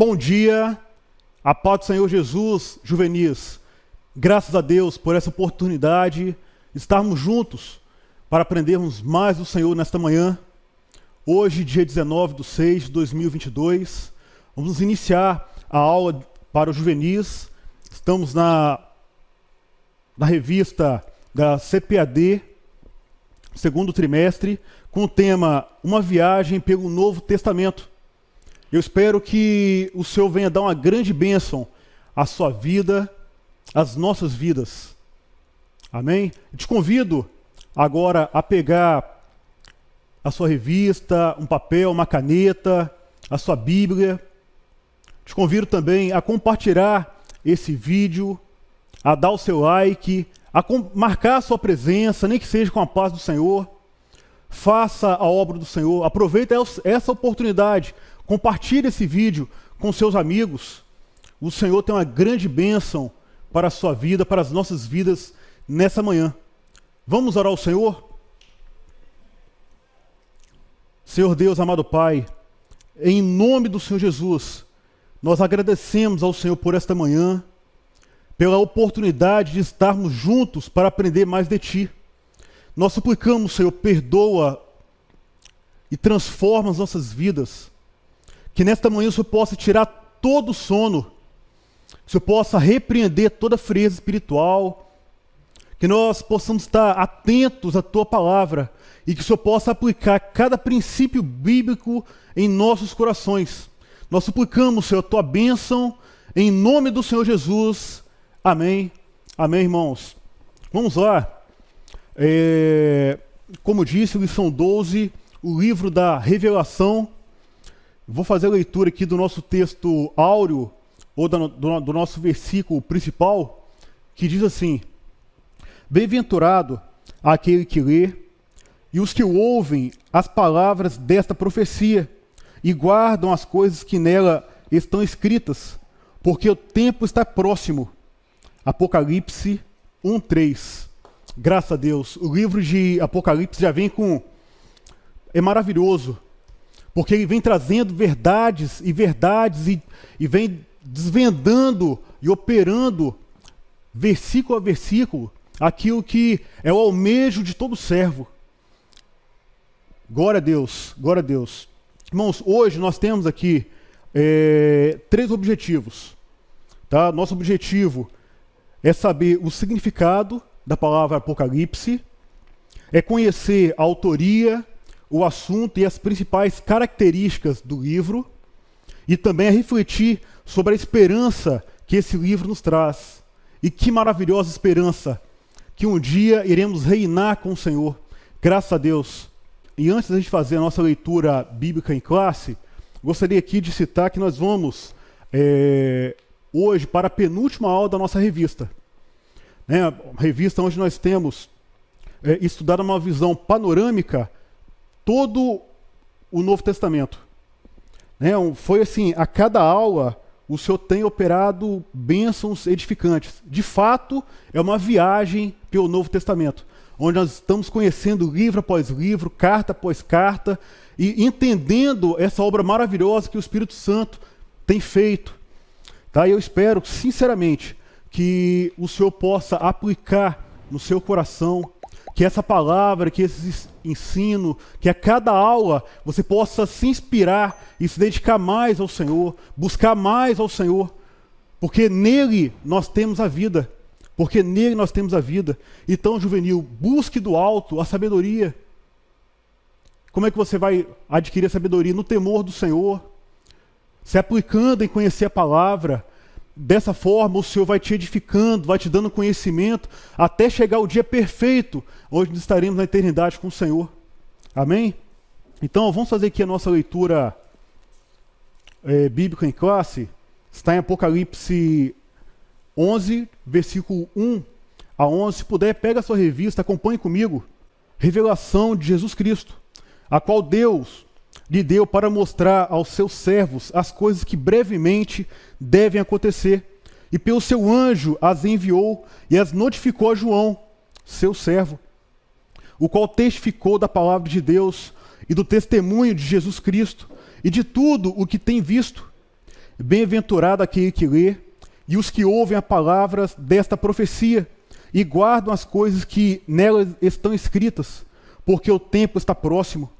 Bom dia, a paz do Senhor Jesus, juvenis. Graças a Deus por essa oportunidade de estarmos juntos para aprendermos mais do Senhor nesta manhã. Hoje, dia 19/6/2022, vamos iniciar a aula para os juvenis. Estamos na revista da CPAD, segundo trimestre, com o tema Uma Viagem pelo Novo Testamento. Eu espero que o Senhor venha dar uma grande bênção à sua vida, às nossas vidas. Amém? Eu te convido agora a pegar a sua revista, um papel, uma caneta, a sua Bíblia. Te convido também a compartilhar esse vídeo, a dar o seu like, a marcar a sua presença, nem que seja com a paz do Senhor. Faça a obra do Senhor, aproveita essa oportunidade, compartilhe esse vídeo com seus amigos. O Senhor tem uma grande bênção para a sua vida, para as nossas vidas nessa manhã. Vamos orar ao Senhor? Senhor Deus, amado Pai, em nome do Senhor Jesus, nós agradecemos ao Senhor por esta manhã, pela oportunidade de estarmos juntos para aprender mais de Ti. Nós suplicamos, Senhor, perdoa e transforma as nossas vidas. Que nesta manhã o Senhor possa tirar todo o sono, que o Senhor possa repreender toda a frieza espiritual, que nós possamos estar atentos à Tua palavra e que o Senhor possa aplicar cada princípio bíblico em nossos corações. Nós suplicamos, Senhor, a Tua bênção, em nome do Senhor Jesus. Amém. Amém, irmãos. Vamos lá. Como disse, lição 12, o livro da Revelação. Vou fazer a leitura aqui do nosso texto áureo, ou do nosso versículo principal, que diz assim: Bem-aventurado aquele que lê, e os que ouvem as palavras desta profecia, e guardam as coisas que nela estão escritas, porque o tempo está próximo. Apocalipse 1:3. Graças a Deus. O livro de Apocalipse já vem com... É maravilhoso, porque ele vem trazendo verdades e vem desvendando e operando, versículo a versículo, aquilo que é o almejo de todo servo. Glória a Deus, glória a Deus. Irmãos, hoje nós temos aqui 3 objetivos. Tá? Nosso objetivo é saber o significado da palavra Apocalipse, é conhecer a autoria, o assunto e as principais características do livro, e também é refletir sobre a esperança que esse livro nos traz. E que maravilhosa esperança, que um dia iremos reinar com o Senhor, graças a Deus. E antes da gente fazer a nossa leitura bíblica em classe, gostaria aqui de citar que nós vamos hoje para a penúltima aula da nossa revista. A revista onde nós temos estudado uma visão panorâmica todo o Novo Testamento. Foi assim, a cada aula o Senhor tem operado bênçãos edificantes. De fato, é uma viagem pelo Novo Testamento, onde nós estamos conhecendo livro após livro, carta após carta, e entendendo essa obra maravilhosa que o Espírito Santo tem feito. Tá? Eu espero, sinceramente, que o Senhor possa aplicar no seu coração, que essa palavra, que esse ensino, que a cada aula você possa se inspirar e se dedicar mais ao Senhor, buscar mais ao Senhor, porque nele nós temos a vida. Porque nele nós temos a vida. Então, juvenil, busque do alto a sabedoria. Como é que você vai adquirir a sabedoria? No temor do Senhor, se aplicando em conhecer a palavra. Dessa forma, o Senhor vai te edificando, vai te dando conhecimento, até chegar o dia perfeito, onde estaremos na eternidade com o Senhor. Amém? Então, vamos fazer aqui a nossa leitura bíblica em classe. Está em Apocalipse 11, versículo 1 a 11. Se puder, pega a sua revista, acompanhe comigo. Revelação de Jesus Cristo, a qual Deus lhe deu para mostrar aos seus servos as coisas que brevemente devem acontecer. E pelo seu anjo as enviou e as notificou a João, seu servo, o qual testificou da palavra de Deus e do testemunho de Jesus Cristo e de tudo o que tem visto. bem-aventurado aquele que lê, e os que ouvem as palavras desta profecia, e guardam as coisas que nelas estão escritas, porque o tempo está próximo.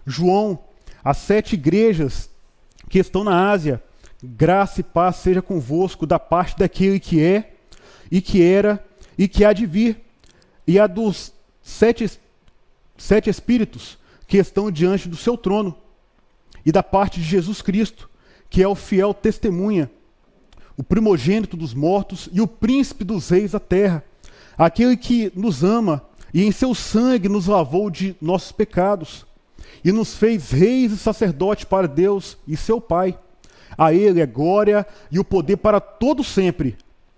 João, as 7 igrejas que estão na Ásia, graça e paz seja convosco da parte daquele que é, e que era, e que há de vir, e a dos sete espíritos que estão diante do seu trono, e da parte de Jesus Cristo, que é o fiel testemunha, o primogênito dos mortos e o príncipe dos reis da terra, aquele que nos ama e em seu sangue nos lavou de nossos pecados, e nos fez reis e sacerdotes para Deus e seu Pai. A ele é glória e o poder para todo sempre.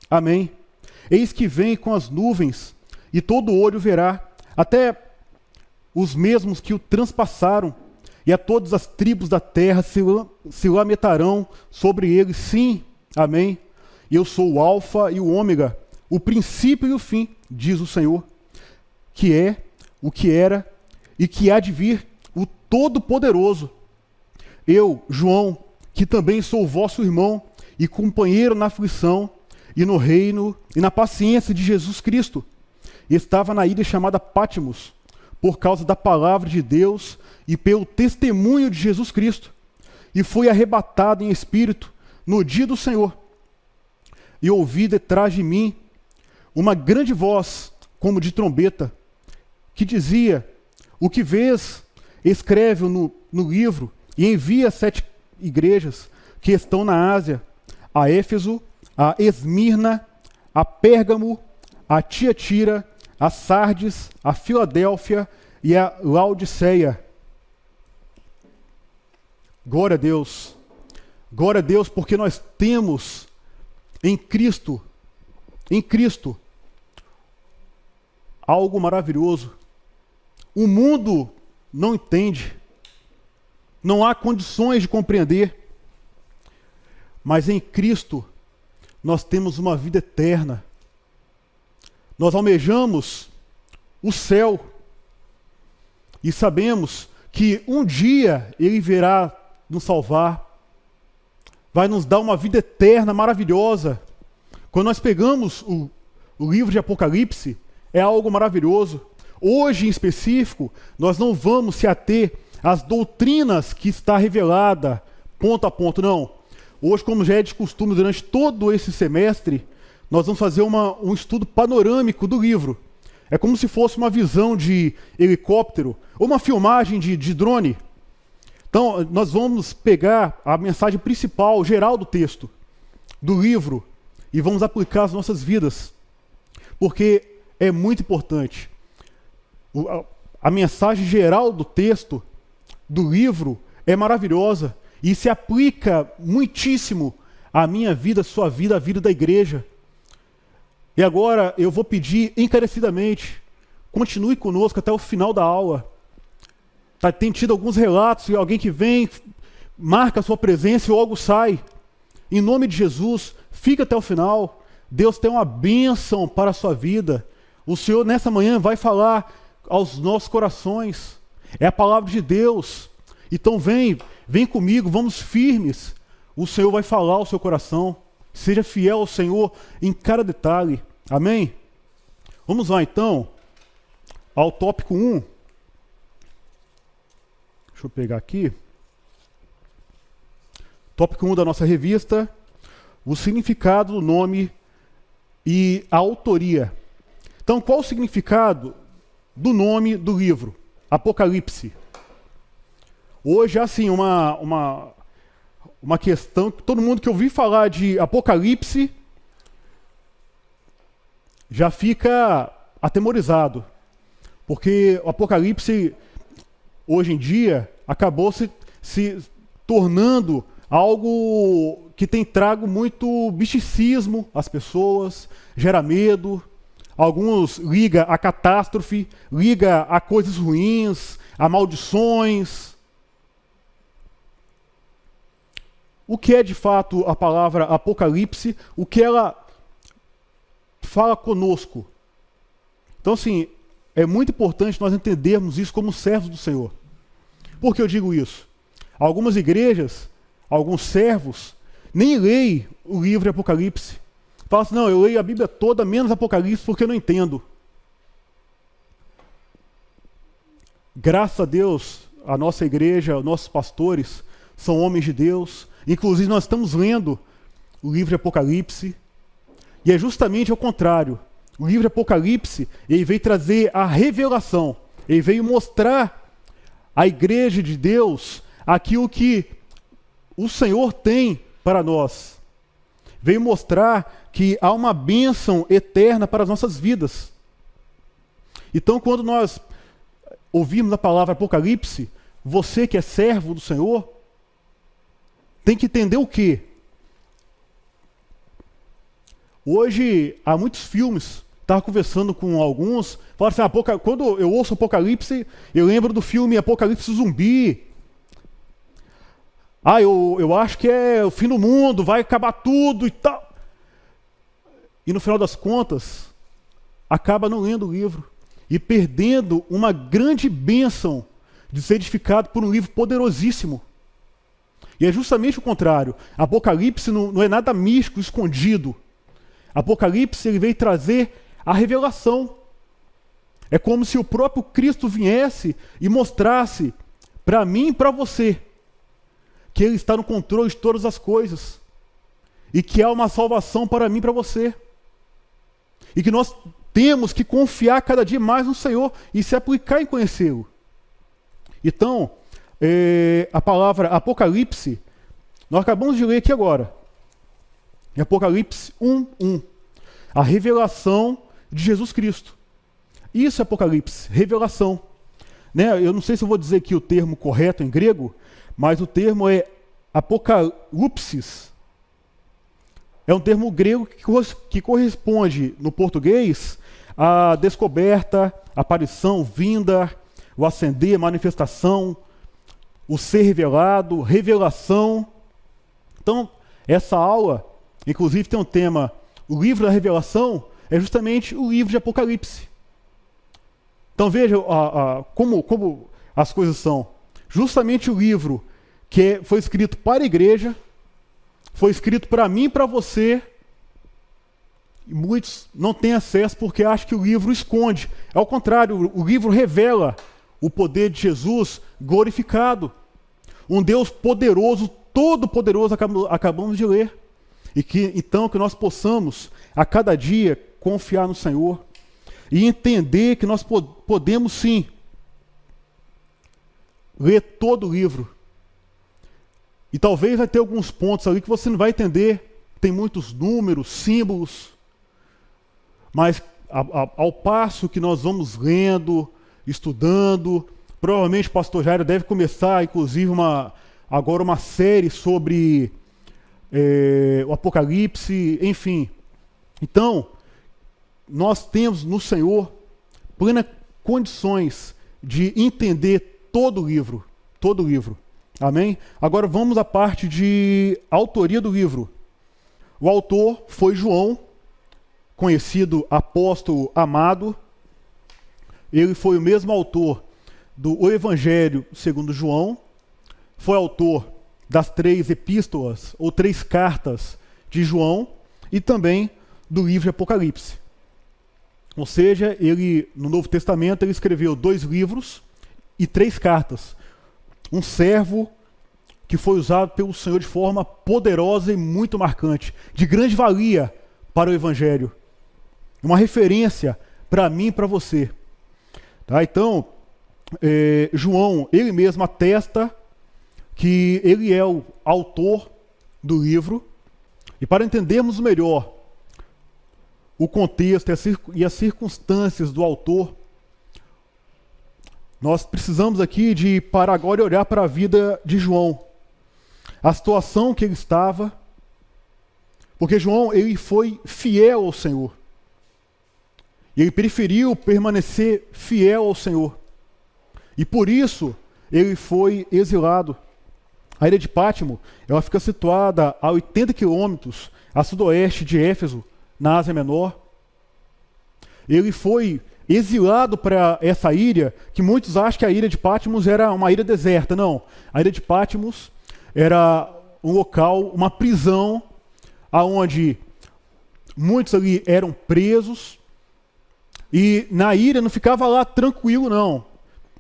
Amém. Eis que vem com as nuvens, e todo olho verá, até os mesmos que o transpassaram, e a todas as tribos da terra se lamentarão sobre ele. Sim, amém. Eu sou o Alfa e o Ômega, o princípio e o fim, diz o Senhor, que é, o que era e que há de vir, o Todo-Poderoso. Eu, João, que também sou o vosso irmão e companheiro na aflição e no reino e na paciência de Jesus Cristo, estava na ilha chamada Pátimos, por causa da palavra de Deus e pelo testemunho de Jesus Cristo, e fui arrebatado em espírito no dia do Senhor. E ouvi detrás de mim uma grande voz, como de trombeta, que dizia: o que vês, escreve-o no livro e envia às 7 igrejas que estão na Ásia, a Éfeso, a Esmirna, a Pérgamo, a Tiatira, a Sardes, a Filadélfia e a Laodiceia. Glória a Deus. Glória a Deus, porque nós temos em Cristo, algo maravilhoso. O mundo não entende, não há condições de compreender, mas em Cristo nós temos uma vida eterna. Nós almejamos o céu e sabemos que um dia Ele virá nos salvar, vai nos dar uma vida eterna maravilhosa. Quando nós pegamos o livro de Apocalipse, é algo maravilhoso. Hoje, em específico, nós não vamos se ater às doutrinas que está revelada ponto a ponto, não. Hoje, como já é de costume durante todo esse semestre, nós vamos fazer um estudo panorâmico do livro. É como se fosse uma visão de helicóptero ou uma filmagem de drone. Então, nós vamos pegar a mensagem principal, geral do texto, do livro, e vamos aplicar às nossas vidas. Porque é muito importante. A mensagem geral do texto, do livro, é maravilhosa e se aplica muitíssimo à minha vida, à sua vida, à vida da igreja. E agora eu vou pedir encarecidamente, continue conosco até o final da aula. Tem tido alguns relatos de alguém que vem, marca a sua presença e logo sai. Em nome de Jesus, fica até o final. Deus tem uma bênção para a sua vida. O Senhor nessa manhã vai falar aos nossos corações. É a palavra de Deus. Então vem comigo, vamos firmes. O Senhor vai falar ao seu coração. Seja fiel ao Senhor em cada detalhe. Amém? Vamos lá então ao tópico 1. Deixa eu pegar aqui. Tópico 1 da nossa revista. O significado do nome e a autoria. Então, qual o significado do nome do livro? Apocalipse. Hoje, assim, uma questão que todo mundo que ouvir falar de Apocalipse já fica atemorizado. Porque o Apocalipse, hoje em dia, acabou se tornando algo que tem trago muito misticismo às pessoas, gera medo. Alguns ligam a catástrofe, ligam a coisas ruins, a maldições. O que é de fato a palavra Apocalipse? O que ela fala conosco? Então, assim, é muito importante nós entendermos isso como servos do Senhor. Por que eu digo isso? Algumas igrejas, alguns servos, nem leem o livro de Apocalipse. Fala assim, não, eu leio a Bíblia toda, menos Apocalipse, porque eu não entendo. Graças a Deus, a nossa igreja, os nossos pastores são homens de Deus. Inclusive, nós estamos lendo o livro de Apocalipse. E é justamente ao contrário. O livro de Apocalipse, ele veio trazer a revelação. Ele veio mostrar à igreja de Deus aquilo que o Senhor tem para nós. Veio mostrar que há uma bênção eterna para as nossas vidas. Então, quando nós ouvimos a palavra Apocalipse, você que é servo do Senhor, tem que entender o quê? Hoje, há muitos filmes, estava conversando com alguns, falaram assim, quando eu ouço Apocalipse, eu lembro do filme Apocalipse Zumbi. Eu acho que é o fim do mundo, vai acabar tudo e tal. E no final das contas, acaba não lendo o livro e perdendo uma grande bênção de ser edificado por um livro poderosíssimo. E é justamente o contrário. Apocalipse não é nada místico, escondido. Apocalipse ele veio trazer a revelação. É como se o próprio Cristo viesse e mostrasse para mim e para você que Ele está no controle de todas as coisas e que há uma salvação para mim e para você. E que nós temos que confiar cada dia mais no Senhor e se aplicar em conhecê-lo. Então, a palavra Apocalipse, nós acabamos de ler aqui agora. Em Apocalipse 1:1. A revelação de Jesus Cristo. Isso é Apocalipse, revelação. Né? Eu não sei se eu vou dizer aqui o termo correto em grego, mas o termo é apocalypsis. É um termo grego que corresponde, no português, à descoberta, aparição, vinda, o ascender, manifestação, o ser revelado, revelação. Então, essa aula, inclusive, tem um tema, o livro da revelação é justamente o livro de Apocalipse. Então veja como as coisas são. Justamente o livro que foi escrito para a igreja, foi escrito para mim e para você, e muitos não têm acesso porque acham que o livro esconde. Ao contrário, o livro revela o poder de Jesus glorificado. Um Deus poderoso, todo-poderoso, acabamos de ler. E que nós possamos, a cada dia, confiar no Senhor e entender que nós podemos sim ler todo o livro. E talvez vai ter alguns pontos ali que você não vai entender, tem muitos números, símbolos, mas ao passo que nós vamos lendo, estudando, provavelmente o pastor Jairo deve começar, inclusive, agora uma série sobre o Apocalipse, enfim. Então, nós temos no Senhor plenas condições de entender todo o livro. Todo o livro. Amém? Agora vamos à parte de autoria do livro. O autor foi João, conhecido apóstolo amado. Ele foi o mesmo autor do Evangelho segundo João. Foi autor das 3 epístolas, ou 3 cartas de João, e também do livro de Apocalipse. Ou seja, ele, no Novo Testamento, ele escreveu 2 livros e 3 cartas. Um servo que foi usado pelo Senhor de forma poderosa e muito marcante, de grande valia para o Evangelho. Uma referência para mim e para você. Tá? Então, João, ele mesmo atesta que ele é o autor do livro. E para entendermos melhor o contexto e as circunstâncias do autor, nós precisamos aqui de parar agora e olhar para a vida de João. A situação que ele estava, porque João ele foi fiel ao Senhor. E ele preferiu permanecer fiel ao Senhor. E por isso ele foi exilado. A ilha de Pátimo, ela fica situada a 80 quilômetros a sudoeste de Éfeso, na Ásia Menor. Ele foi exilado para essa ilha, que muitos acham que a ilha de Pátmos era uma ilha deserta. Não, a ilha de Pátmos era um local, uma prisão, aonde muitos ali eram presos, e na ilha não ficava lá tranquilo não,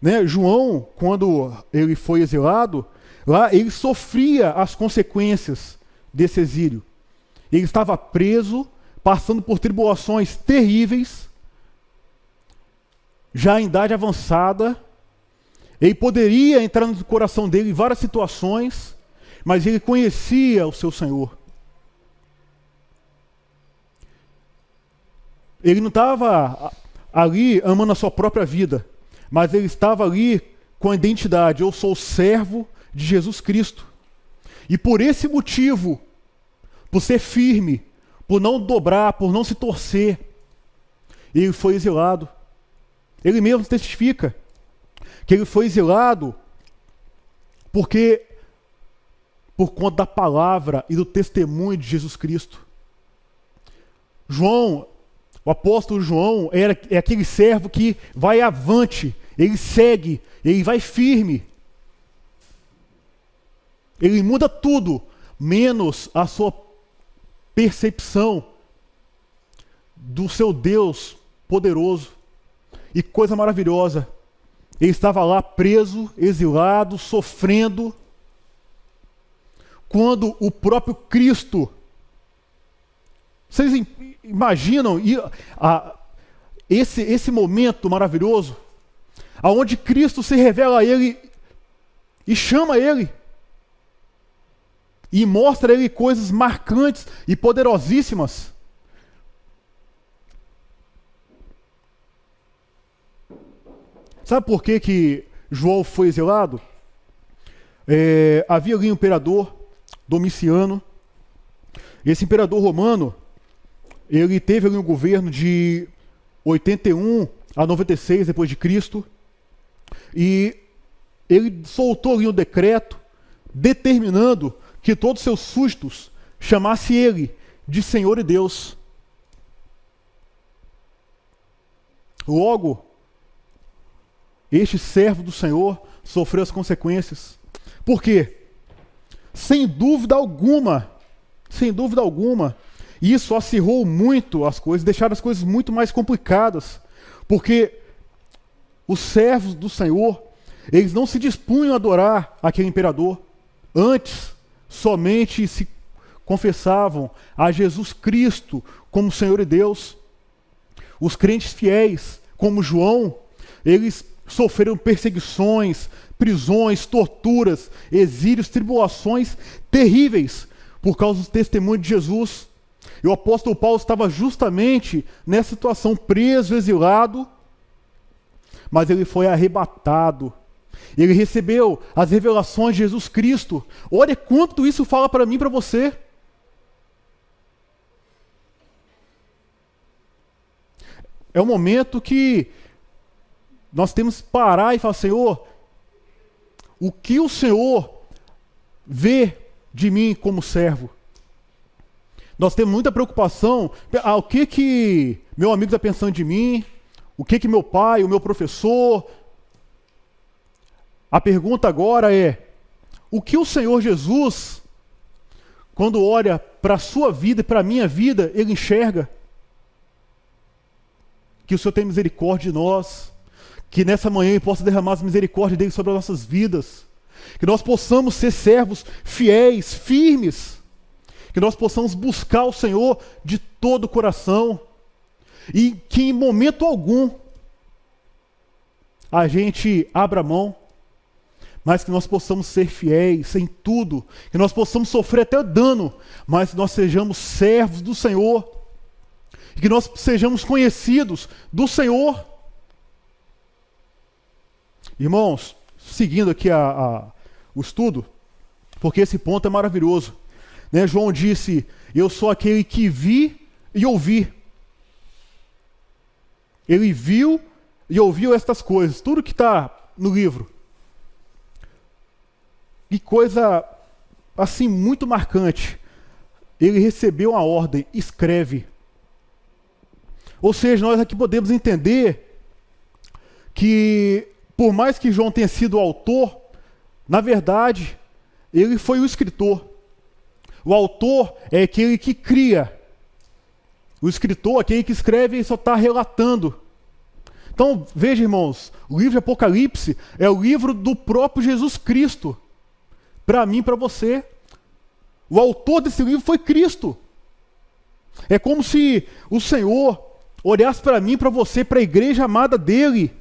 né? João, quando ele foi exilado, lá ele sofria as consequências desse exílio. Ele estava preso, passando por tribulações terríveis, já em idade avançada. Ele poderia entrar no coração dele em várias situações, mas ele conhecia o seu Senhor. Ele não estava ali amando a sua própria vida, mas ele estava ali com a identidade: eu sou servo de Jesus Cristo. E por esse motivo, por ser firme, por não dobrar, por não se torcer, ele foi exilado. Ele mesmo testifica que ele foi exilado porque, por conta da palavra e do testemunho de Jesus Cristo. João, o apóstolo João, é aquele servo que vai avante, ele segue, ele vai firme. Ele muda tudo, menos a sua percepção do seu Deus poderoso. E coisa maravilhosa, ele estava lá preso, exilado, sofrendo, quando o próprio Cristo, vocês imaginam esse momento maravilhoso, aonde Cristo se revela a ele e chama ele, e mostra a ele coisas marcantes e poderosíssimas. Sabe por que João foi exilado? Havia ali um imperador, Domiciano. Esse imperador romano, ele teve ali um governo de 81 a 96 depois de Cristo, e ele soltou ali um decreto determinando que todos os seus súditos chamassem ele de Senhor e Deus. Logo, este servo do Senhor sofreu as consequências. Por quê? Sem dúvida alguma, isso acirrou muito as coisas, deixaram as coisas muito mais complicadas, porque os servos do Senhor, eles não se dispunham a adorar aquele imperador, antes somente se confessavam a Jesus Cristo como Senhor e Deus. Os crentes fiéis, como João, eles sofreram perseguições, prisões, torturas, exílios, tribulações terríveis por causa do testemunho de Jesus. E o apóstolo Paulo estava justamente nessa situação, preso, exilado, mas ele foi arrebatado. Ele recebeu as revelações de Jesus Cristo. Olha quanto isso fala para mim e para você. É um momento que nós temos que parar e falar: Senhor, o que o Senhor vê de mim como servo? Nós temos muita preocupação, o que meu amigo está pensando de mim, o que meu pai, o meu professor. A pergunta agora é: o que o Senhor Jesus, quando olha para a sua vida e para a minha vida, ele enxerga? Que o Senhor tem misericórdia de nós, que nessa manhã Ele possa derramar as misericórdias dele sobre as nossas vidas, que nós possamos ser servos fiéis, firmes, que nós possamos buscar o Senhor de todo o coração, e que em momento algum a gente abra mão, mas que nós possamos ser fiéis em tudo, que nós possamos sofrer até dano, mas que nós sejamos servos do Senhor, e que nós sejamos conhecidos do Senhor. Irmãos, seguindo aqui o estudo, porque esse ponto é maravilhoso, né? João disse: eu sou aquele que vi e ouvi. Ele viu e ouviu estas coisas, tudo que está no livro. E coisa assim muito marcante, ele recebeu a ordem: escreve. Ou seja, nós aqui podemos entender que, por mais que João tenha sido o autor, na verdade, ele foi o escritor. O autor é aquele que cria. O escritor, aquele que escreve, ele só está relatando. Então, veja, irmãos, o livro de Apocalipse é o livro do próprio Jesus Cristo. Para mim, para você. O autor desse livro foi Cristo. É como se o Senhor olhasse para mim, para você, para a igreja amada dele,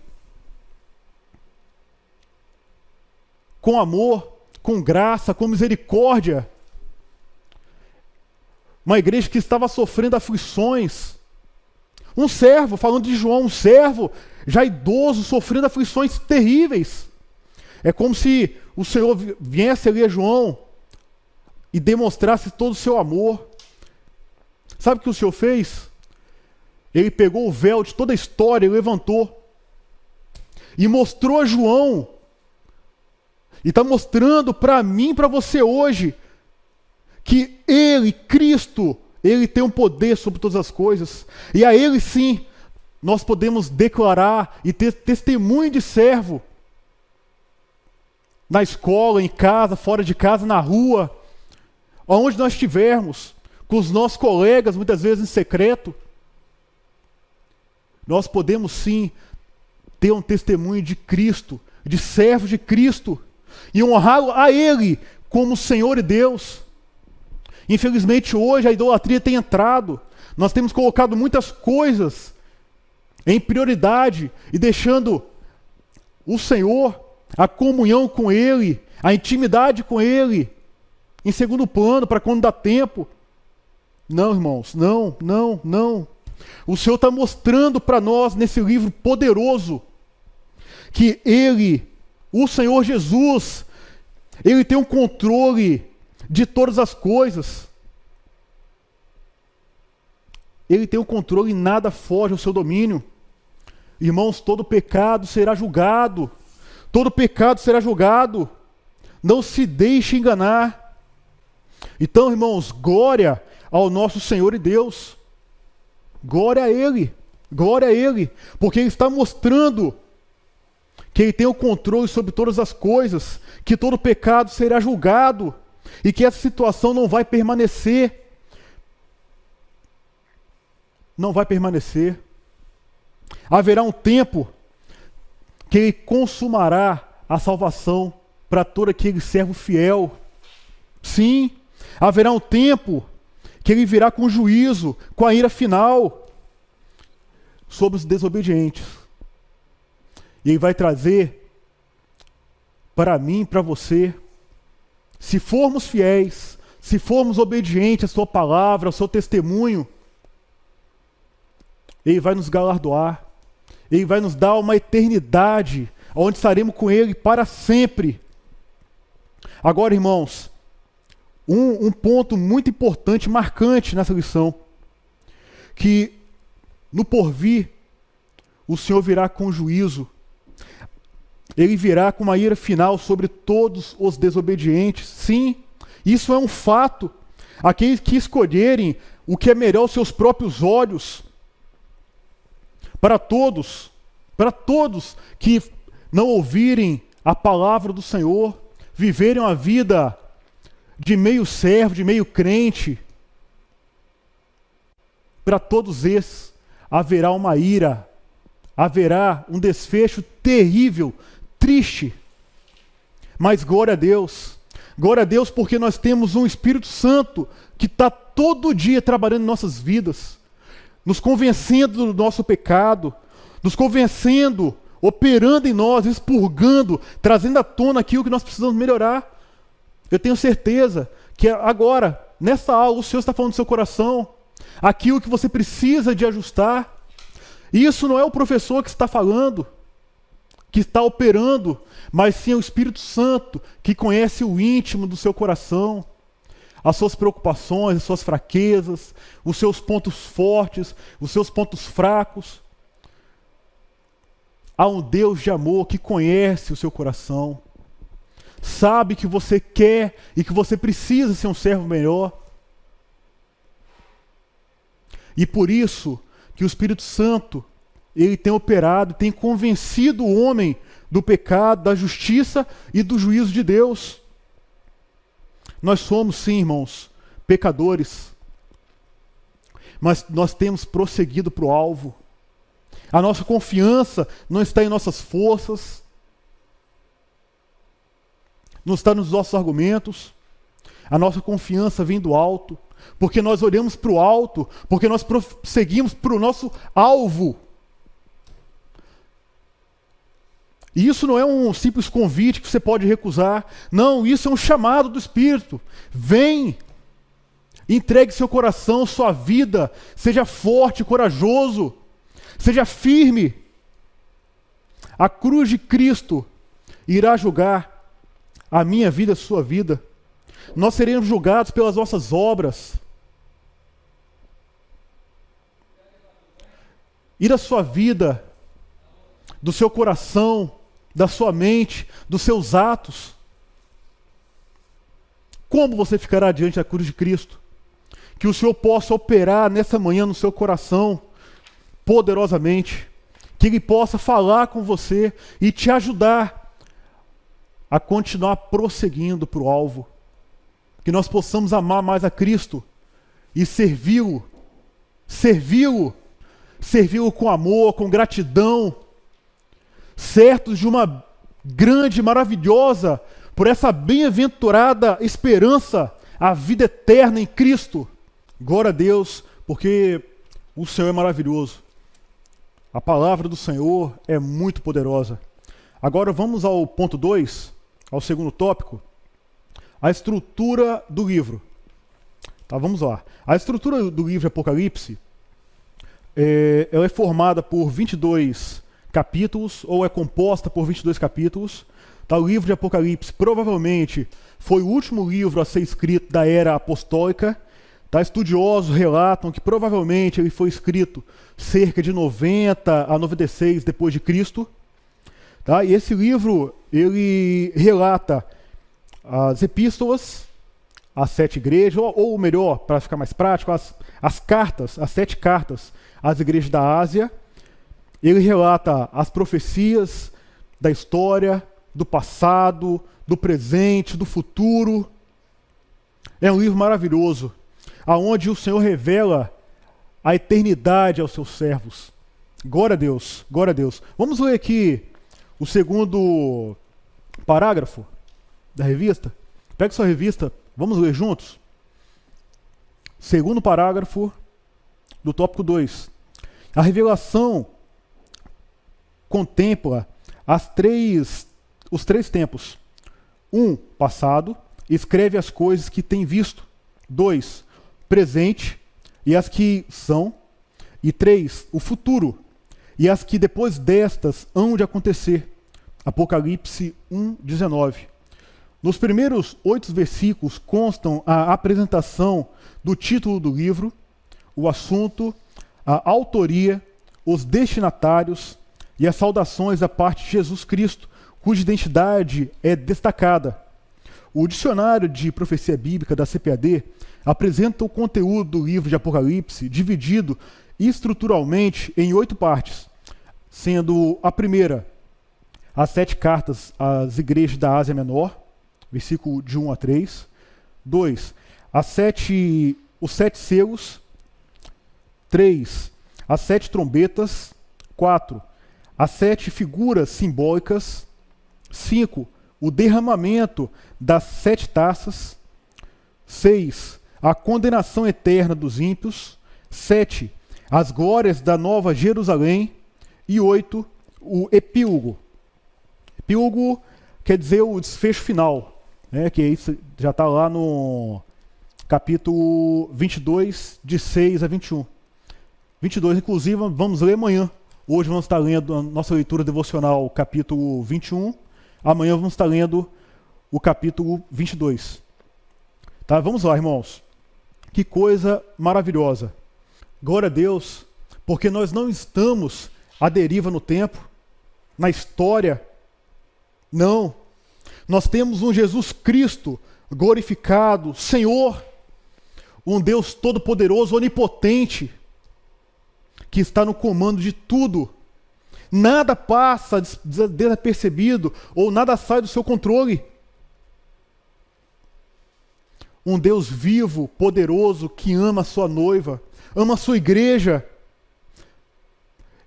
com amor, com graça, com misericórdia. Uma igreja que estava sofrendo aflições. Um servo, falando de João, um servo já idoso, sofrendo aflições terríveis. É como se o Senhor viesse ali a João e demonstrasse todo o seu amor. Sabe o que o Senhor fez? Ele pegou o véu de toda a história e levantou. E mostrou a João. E está mostrando para mim e para você hoje que Ele, Cristo, Ele tem um poder sobre todas as coisas. E a Ele sim, nós podemos declarar e ter testemunho de servo. Na escola, em casa, fora de casa, na rua, aonde nós estivermos, com os nossos colegas, muitas vezes em secreto. Nós podemos sim ter um testemunho de Cristo, de servo de Cristo, e honrá-lo a Ele como Senhor e Deus. Infelizmente hoje a idolatria tem entrado. Nós temos colocado muitas coisas em prioridade e deixando o Senhor, a comunhão com Ele, a intimidade com Ele, em segundo plano, para quando dá tempo. Não, irmãos, não. O Senhor está mostrando para nós, nesse livro poderoso, que Ele, o Senhor Jesus, Ele tem um controle de todas as coisas. Ele tem o controle e nada foge ao seu domínio. Irmãos, todo pecado será julgado. Todo pecado será julgado. Não se deixe enganar. Então, irmãos, glória ao nosso Senhor e Deus. Glória a Ele. Glória a Ele. Porque Ele está mostrando que Ele tem o controle sobre todas as coisas, que todo pecado será julgado e que essa situação não vai permanecer. Não vai permanecer. Haverá um tempo que Ele consumará a salvação para todo aquele servo fiel. Sim, haverá um tempo que Ele virá com juízo, com a ira final sobre os desobedientes. E Ele vai trazer para mim, para você, se formos fiéis, se formos obedientes à sua palavra, ao seu testemunho, Ele vai nos galardoar. Ele vai nos dar uma eternidade, onde estaremos com Ele para sempre. Agora, irmãos, um ponto muito importante, marcante nessa lição, que no porvir, o Senhor virá com juízo. Ele virá com uma ira final sobre todos os desobedientes. Sim, isso é um fato. Aqueles que escolherem o que é melhor aos seus próprios olhos, para todos que não ouvirem a palavra do Senhor, viverem uma vida de meio servo, de meio crente, para todos esses haverá uma ira, haverá um desfecho terrível, triste. Mas glória a Deus porque nós temos um Espírito Santo que está todo dia trabalhando em nossas vidas, nos convencendo do nosso pecado, nos convencendo, operando em nós, expurgando, trazendo à tona aquilo que nós precisamos melhorar. Eu tenho certeza que agora, nessa aula, o Senhor está falando do seu coração, aquilo que você precisa de ajustar. E isso não é o professor que está falando, que está operando, mas sim é o Espírito Santo que conhece o íntimo do seu coração, as suas preocupações, as suas fraquezas, os seus pontos fortes, os seus pontos fracos. Há um Deus de amor que conhece o seu coração, sabe que você quer e que você precisa ser um servo melhor. E por isso que o Espírito Santo, ele tem operado, tem convencido o homem do pecado, da justiça e do juízo de Deus. Nós somos, sim, irmãos, pecadores, mas nós temos prosseguido para o alvo. A nossa confiança não está em nossas forças, não está nos nossos argumentos. A nossa confiança vem do alto, porque nós olhamos para o alto, porque nós prosseguimos para o nosso alvo. E isso não é um simples convite que você pode recusar. Não, isso é um chamado do Espírito. Vem, entregue seu coração, sua vida, seja forte, corajoso, seja firme. A cruz de Cristo irá julgar a minha vida, a sua vida. Nós seremos julgados pelas nossas obras. E da sua vida, do seu coração, da sua mente, dos seus atos. Como você ficará diante da cruz de Cristo? Que o Senhor possa operar nessa manhã no seu coração, poderosamente. Que Ele possa falar com você e te ajudar a continuar prosseguindo para o alvo. Que nós possamos amar mais a Cristo e servi-lo com amor, com gratidão, certos de uma grande, maravilhosa, por essa bem-aventurada esperança, a vida eterna em Cristo. Glória a Deus, porque o Senhor é maravilhoso. A palavra do Senhor é muito poderosa. Agora vamos ao ponto 2, ao segundo tópico, a estrutura do livro. Tá, vamos lá. A estrutura do livro de Apocalipse, ela é formada por 22 capítulos, ou é composta por 22 capítulos. Tá, o livro de Apocalipse provavelmente foi o último livro a ser escrito da era apostólica. Tá, estudiosos relatam que provavelmente ele foi escrito cerca de 90 a 96 depois de Cristo. Tá, e esse livro ele relata as epístolas, as 7 igrejas, ou melhor, para ficar mais prático, as cartas, as 7 cartas às igrejas da Ásia. Ele relata as profecias da história, do passado, do presente, do futuro. É um livro maravilhoso, aonde o Senhor revela a eternidade aos seus servos. Glória a Deus, glória a Deus. Vamos ler aqui o segundo parágrafo da revista. Pega sua revista, vamos ler juntos. Segundo parágrafo do tópico 2. A revelação contempla os três tempos. 1, passado, escreve as coisas que tem visto. 2, presente, e as que são. E 3, o futuro, e as que depois destas hão de acontecer. Apocalipse 1:19. Nos primeiros 8 versículos constam a apresentação do título do livro, o assunto, a autoria, os destinatários e as saudações da parte de Jesus Cristo, cuja identidade é destacada. O dicionário de profecia bíblica da CPAD apresenta o conteúdo do livro de Apocalipse dividido estruturalmente em 8 partes, sendo a primeira as 7 cartas às igrejas da Ásia Menor, versículo de 1 a 3. 2, os 7 selos. 3, as 7 trombetas. 4, as 7 figuras simbólicas. 5, o derramamento das 7 taças. 6, a condenação eterna dos ímpios. 7, as glórias da Nova Jerusalém. E 8, o epílogo. Epílogo quer dizer o desfecho final, né, que isso já está lá no capítulo 22, de 6 a 21. 22, inclusive, vamos ler amanhã. Hoje vamos estar lendo a nossa leitura devocional, capítulo 21. Amanhã vamos estar lendo o capítulo 22. Tá, vamos lá, irmãos. Que coisa maravilhosa. Glória a Deus, porque nós não estamos à deriva no tempo, na história. Não. Nós temos um Jesus Cristo glorificado, Senhor, um Deus todo-poderoso, onipotente, que está no comando de tudo. Nada passa desapercebido ou nada sai do seu controle. um Deus vivo, poderoso, que ama a sua noiva, ama a sua igreja.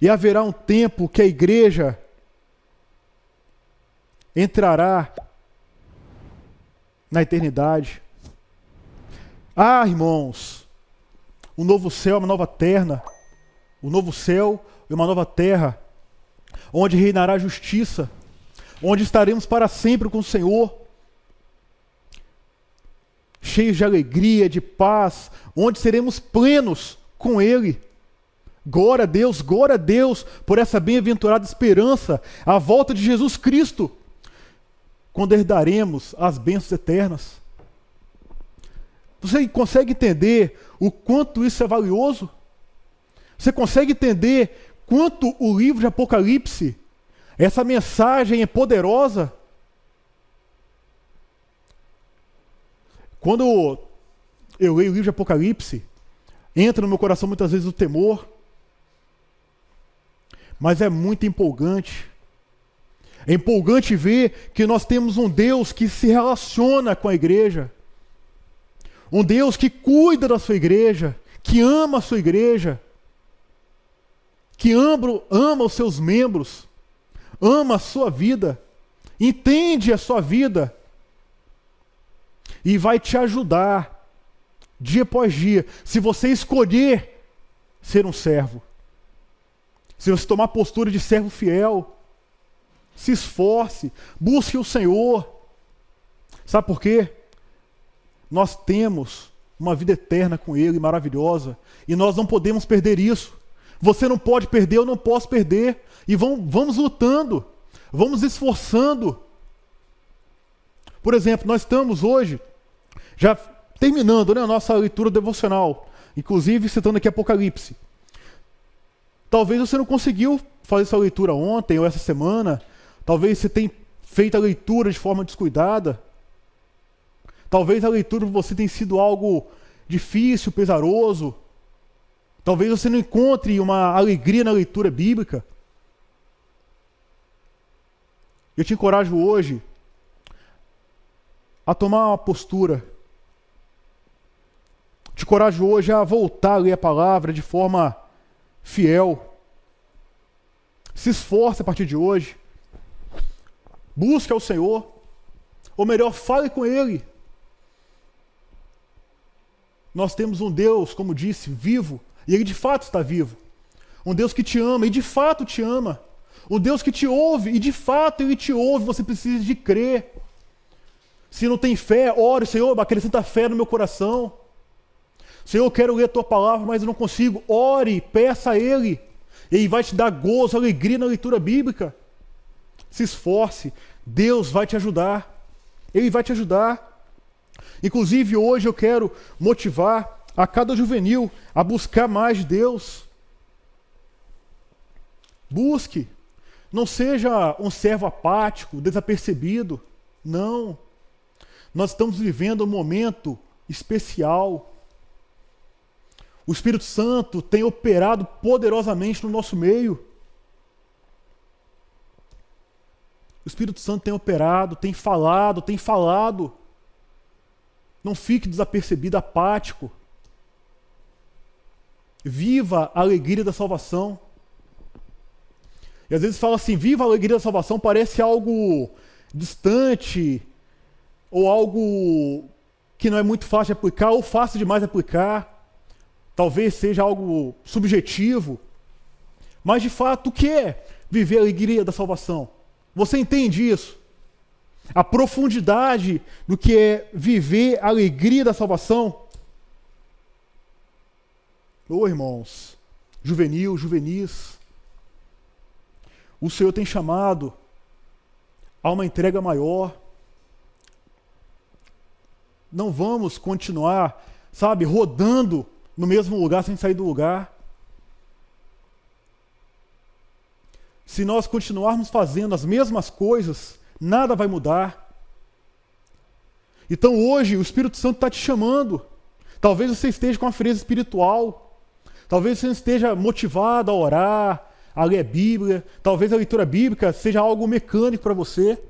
E haverá um tempo que a igreja entrará na eternidade. Ah, irmãos, um novo céu, uma nova terra, um novo céu e uma nova terra, onde reinará a justiça, onde estaremos para sempre com o Senhor, cheios de alegria, de paz, onde seremos plenos com Ele. Glória a Deus por essa bem-aventurada esperança, a volta de Jesus Cristo, quando herdaremos as bênçãos eternas. Você consegue entender o quanto isso é valioso? Você consegue entender quanto o livro de Apocalipse, essa mensagem é poderosa? Quando eu leio o livro de Apocalipse, entra no meu coração muitas vezes o temor, mas é muito empolgante. É empolgante ver que nós temos um Deus que se relaciona com a igreja, um Deus que cuida da sua igreja, que ama a sua igreja, que ama os seus membros, ama a sua vida, entende a sua vida e vai te ajudar dia após dia, se você escolher ser um servo. Se você tomar postura de servo fiel, se esforce, busque o Senhor. Sabe por quê? Nós temos uma vida eterna com Ele, maravilhosa, e nós não podemos perder isso. Você não pode perder, eu não posso perder. E vamos lutando, vamos esforçando. Por exemplo, nós estamos hoje, já terminando, a nossa leitura devocional, inclusive citando aqui Apocalipse. Talvez você não conseguiu fazer essa leitura ontem ou essa semana. Talvez você tenha feito a leitura de forma descuidada. Talvez a leitura para você tenha sido algo difícil, pesaroso. Talvez você não encontre uma alegria na leitura bíblica. Eu te encorajo hoje a tomar uma postura. Te encorajo hoje a voltar a ler a palavra de forma fiel. Se esforce a partir de hoje. Busque ao Senhor. Ou melhor, fale com Ele. Nós temos um Deus, como disse, vivo. E Ele de fato está vivo. Um Deus que te ama e de fato te ama. Um Deus que te ouve e de fato Ele te ouve. Você precisa de crer. Se não tem fé, ore, Senhor, acrescenta fé no meu coração. Senhor, eu quero ler a Tua palavra, mas eu não consigo. Ore, peça a Ele. Ele vai te dar gozo, alegria na leitura bíblica. Se esforce. Deus vai te ajudar. Ele vai te ajudar. Inclusive, hoje eu quero motivar a cada juvenil a buscar mais de Deus. Busque. Não seja um servo apático, desapercebido. Não. Nós estamos vivendo um momento especial. O Espírito Santo tem operado poderosamente no nosso meio. O Espírito Santo tem operado, tem falado. Não fique desapercebido, apático. Viva a alegria da salvação. E às vezes fala assim, viva a alegria da salvação, parece algo distante, ou algo que não é muito fácil de aplicar, ou fácil demais de aplicar. Talvez seja algo subjetivo. Mas de fato, o que é viver a alegria da salvação? Você entende isso? A profundidade do que é viver a alegria da salvação? Ô irmãos, juvenis, o Senhor tem chamado a uma entrega maior. Não vamos continuar, rodando no mesmo lugar sem sair do lugar. Se nós continuarmos fazendo as mesmas coisas, nada vai mudar. Então hoje o Espírito Santo está te chamando. Talvez você esteja com uma frieza espiritual. Talvez você esteja motivado a orar, a ler a Bíblia. Talvez a leitura bíblica seja algo mecânico para você.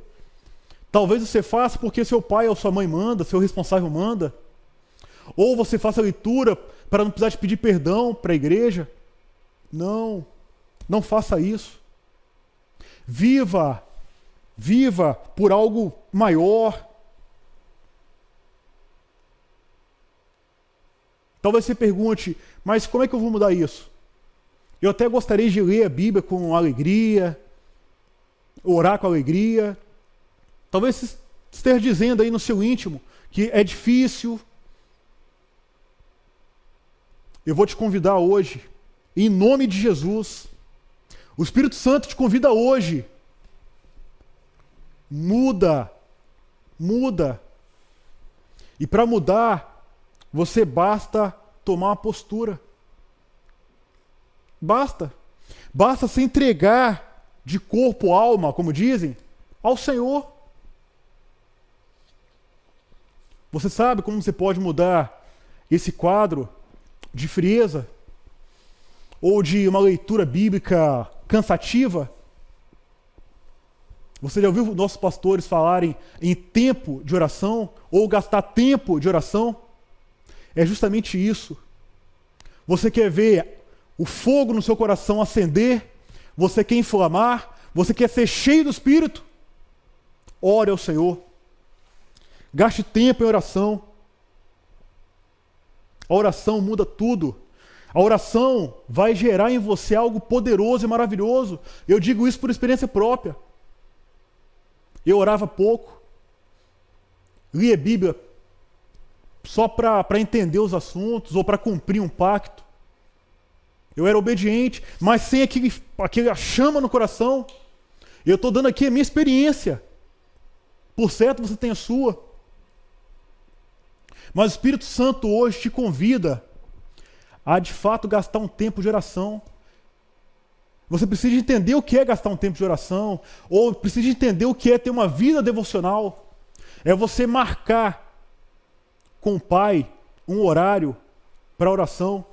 Talvez você faça porque seu pai ou sua mãe manda, seu responsável manda. Ou você faça a leitura para não precisar de pedir perdão para a igreja. Não, não faça isso. Viva por algo maior. Talvez você pergunte, mas como é que eu vou mudar isso? Eu até gostaria de ler a Bíblia com alegria, orar com alegria. Talvez você esteja dizendo aí no seu íntimo que é difícil. Eu vou te convidar hoje, em nome de Jesus. O Espírito Santo te convida hoje. Muda. E para mudar, você basta tomar uma postura. Basta se entregar de corpo, alma, como dizem, ao Senhor. Você sabe como você pode mudar esse quadro de frieza ou de uma leitura bíblica cansativa? Você já ouviu nossos pastores falarem em tempo de oração ou gastar tempo de oração? É justamente isso. Você quer ver o fogo no seu coração acender? Você quer inflamar? Você quer ser cheio do Espírito? Ore ao Senhor. Gaste tempo em oração. A oração muda tudo. A oração vai gerar em você algo poderoso e maravilhoso. Eu digo isso por experiência própria. Eu orava pouco. Lia a Bíblia só para entender os assuntos ou para cumprir um pacto. Eu era obediente, mas sem aquela chama no coração. Eu estou dando aqui a minha experiência. Por certo, você tem a sua. Mas o Espírito Santo hoje te convida a, de fato, gastar um tempo de oração. Você precisa entender o que é gastar um tempo de oração, ou precisa entender o que é ter uma vida devocional. É você marcar com o Pai um horário para oração.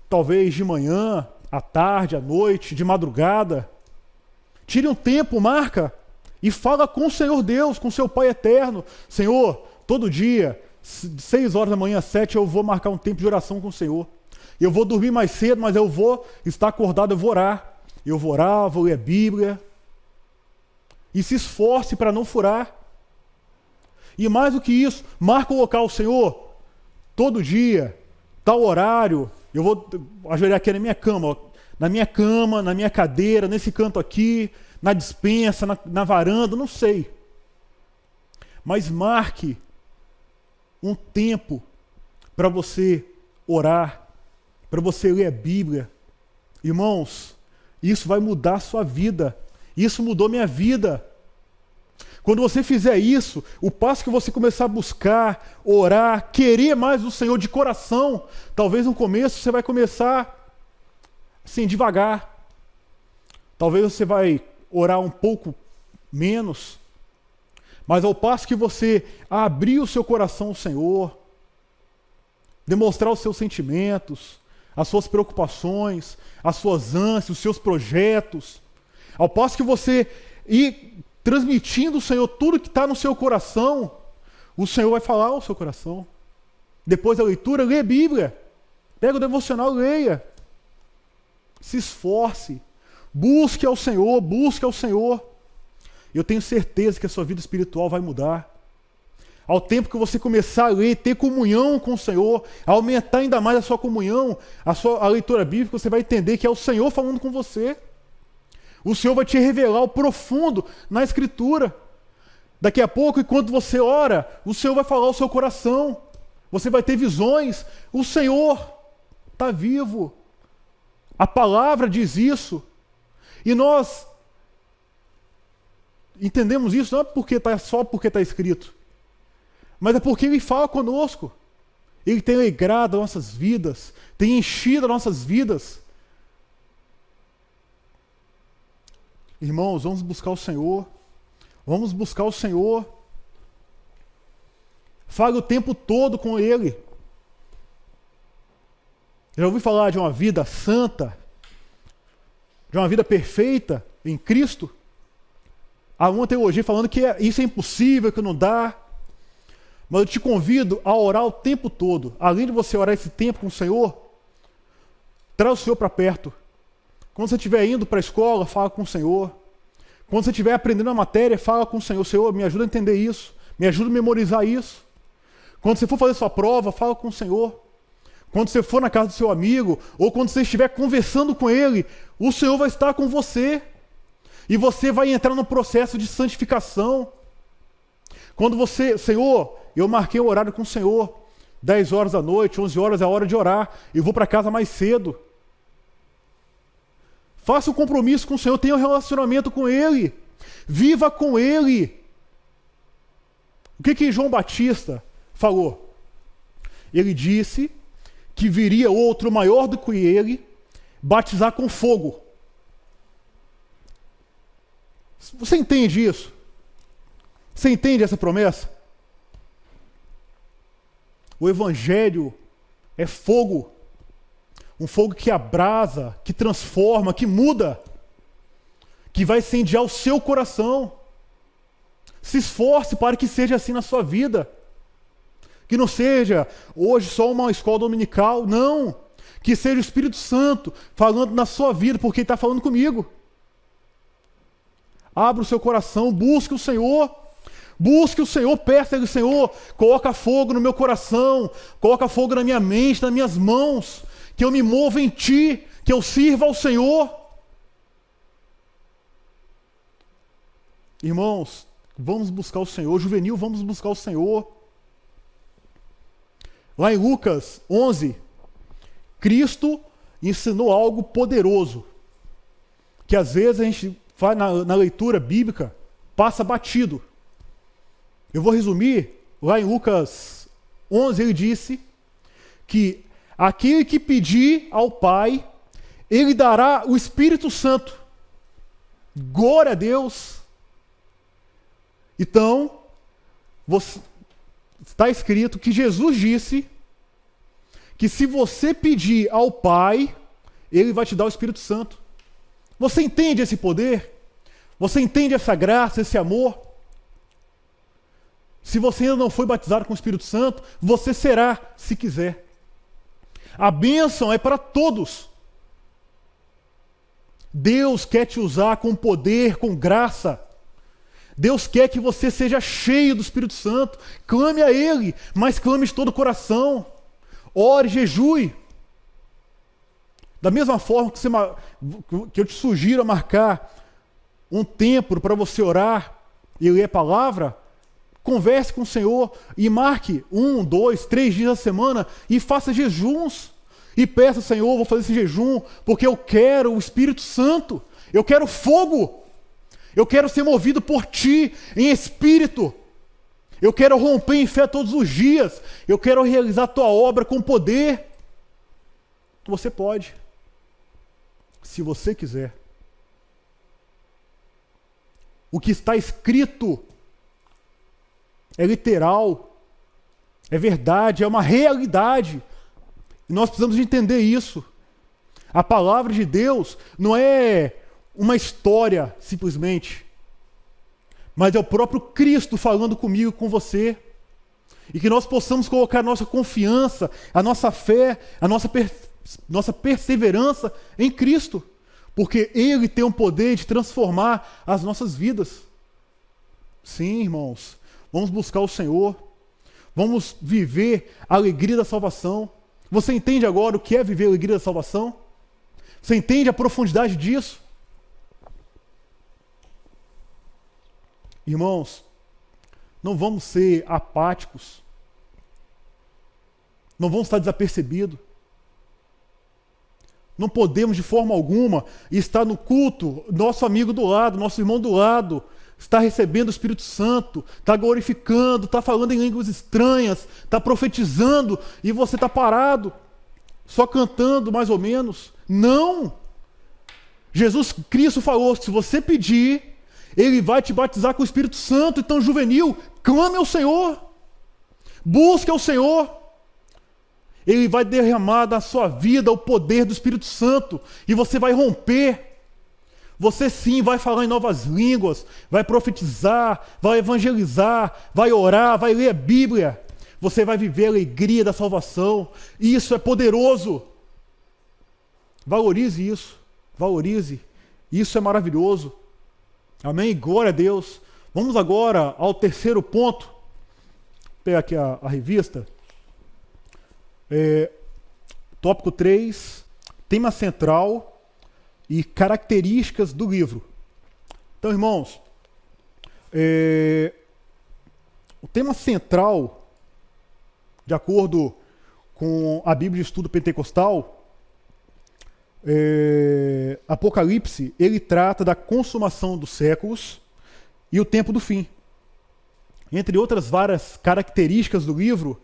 Talvez de manhã, à tarde, à noite, de madrugada. Tire um tempo, marca, e fala com o Senhor Deus, com o seu Pai eterno. Senhor, todo dia, de 6 horas da manhã às 7, eu vou marcar um tempo de oração com o Senhor. Eu vou dormir mais cedo, mas eu vou estar acordado, eu vou orar. Eu vou orar, vou ler a Bíblia. E se esforce para não furar. E mais do que isso, marca o local, Senhor, todo dia, tal horário, eu vou ajoelhar aqui na minha cama, na minha cadeira, nesse canto aqui, na despensa, na varanda, não sei. Mas marque um tempo para você orar, para você ler a Bíblia. Irmãos, isso vai mudar a sua vida. Isso mudou minha vida. Quando você fizer isso, o passo que você começar a buscar, orar, querer mais o Senhor de coração, talvez no começo você vai começar assim, devagar. Talvez você vai orar um pouco menos, mas ao passo que você abrir o seu coração ao Senhor, demonstrar os seus sentimentos, as suas preocupações, as suas ânsias, os seus projetos, ao passo que você ir transmitindo ao Senhor tudo que está no seu coração, o Senhor vai falar ao seu coração. Depois da leitura, lê a Bíblia. Pega o devocional, leia. Se esforce. Busque ao Senhor, busque ao Senhor. Eu tenho certeza que a sua vida espiritual vai mudar. Ao tempo que você começar a ler, ter comunhão com o Senhor, aumentar ainda mais a sua comunhão, a leitura bíblica, você vai entender que é o Senhor falando com você. O Senhor vai te revelar o profundo na Escritura. Daqui a pouco, enquanto você ora, o Senhor vai falar ao seu coração. Você vai ter visões. O Senhor está vivo. A palavra diz isso. E nós entendemos isso não é só porque está escrito, mas é porque Ele fala conosco. Ele tem alegrado as nossas vidas, tem enchido as nossas vidas. Irmãos, vamos buscar o Senhor. Vamos buscar o Senhor. Fale o tempo todo com Ele. Já ouviu falar de uma vida santa? De uma vida perfeita em Cristo? Há uma teologia falando que isso é impossível, que não dá. Mas eu te convido a orar o tempo todo. Além de você orar esse tempo com o Senhor, traz o Senhor para perto. Quando você estiver indo para a escola, fala com o Senhor. Quando você estiver aprendendo a matéria, fala com o Senhor. Senhor, me ajuda a entender isso. Me ajuda a memorizar isso. Quando você for fazer sua prova, fala com o Senhor. Quando você for na casa do seu amigo, ou quando você estiver conversando com ele, o Senhor vai estar com você. E você vai entrar no processo de santificação. Quando você, Senhor, eu marquei o horário com o Senhor, 10 horas da noite, 11 horas é a hora de orar, eu vou para casa mais cedo. Faça um compromisso com o Senhor, tenha um relacionamento com Ele, viva com Ele. O que João Batista falou? Ele disse que viria outro maior do que ele, batizar com fogo. Você entende isso? Você entende essa promessa? O Evangelho é fogo. Um fogo que abrasa, que transforma, que muda. Que vai incendiar o seu coração. Se esforce para que seja assim na sua vida. Que não seja hoje só uma escola dominical, não. Que seja o Espírito Santo falando na sua vida, porque Ele está falando comigo. Abra o seu coração, busque o Senhor. Busque o Senhor, peça a Ele, Senhor, coloca fogo no meu coração, coloca fogo na minha mente, nas minhas mãos, que eu me mova em Ti, que eu sirva ao Senhor. Irmãos, vamos buscar o Senhor. Juvenil, vamos buscar o Senhor. Lá em Lucas 11, Cristo ensinou algo poderoso, que às vezes a gente vai na leitura bíblica, passa batido. Eu vou resumir, lá em Lucas 11 ele disse que aquele que pedir ao Pai, Ele dará o Espírito Santo. Glória a Deus! Então, está escrito que Jesus disse que se você pedir ao Pai, Ele vai te dar o Espírito Santo. Você entende esse poder? Você entende essa graça, esse amor? Se você ainda não foi batizado com o Espírito Santo, você será, se quiser. A bênção é para todos. Deus quer te usar com poder, com graça. Deus quer que você seja cheio do Espírito Santo. Clame a Ele, mas clame de todo o coração. Ore, jejue. Da mesma forma que eu te sugiro a marcar um tempo para você orar e ler a palavra, converse com o Senhor e marque 1, 2, 3 dias da semana e faça jejuns. E peça, Senhor, vou fazer esse jejum porque eu quero o Espírito Santo. Eu quero fogo. Eu quero ser movido por Ti em espírito. Eu quero romper em fé todos os dias. Eu quero realizar a Tua obra com poder. Você pode, se você quiser. O que está escrito é literal, é verdade, é uma realidade. E nós precisamos de entender isso. A palavra de Deus não é uma história, simplesmente, mas é o próprio Cristo falando comigo, com você. E que nós possamos colocar a nossa confiança, a nossa fé, a nossa perseverança em Cristo. Porque Ele tem o poder de transformar as nossas vidas. Sim, irmãos. Vamos buscar o Senhor. Vamos viver a alegria da salvação. Você entende agora o que é viver a alegria da salvação? Você entende a profundidade disso? Irmãos, não vamos ser apáticos. Não vamos estar desapercebidos. Não podemos de forma alguma estar no culto, nosso amigo do lado, nosso irmão do lado, está recebendo o Espírito Santo, está glorificando, está falando em línguas estranhas, está profetizando e você está parado, só cantando mais ou menos. Não! Jesus Cristo falou que se você pedir, Ele vai te batizar com o Espírito Santo. Então, juvenil, clame ao Senhor, busque ao Senhor. Ele vai derramar da sua vida o poder do Espírito Santo e você vai romper. Você sim vai falar em novas línguas, vai profetizar, vai evangelizar, vai orar, vai ler a Bíblia. Você vai viver a alegria da salvação. Isso é poderoso. Valorize isso. Valorize. Isso é maravilhoso. Amém? Glória a Deus. Vamos agora ao terceiro ponto. Vou pegar aqui a revista. Tópico 3, tema central e características do livro. Então, irmãos, o tema central, de acordo com a Bíblia de Estudo Pentecostal, Apocalipse, ele trata da consumação dos séculos e o tempo do fim. Entre outras várias características do livro,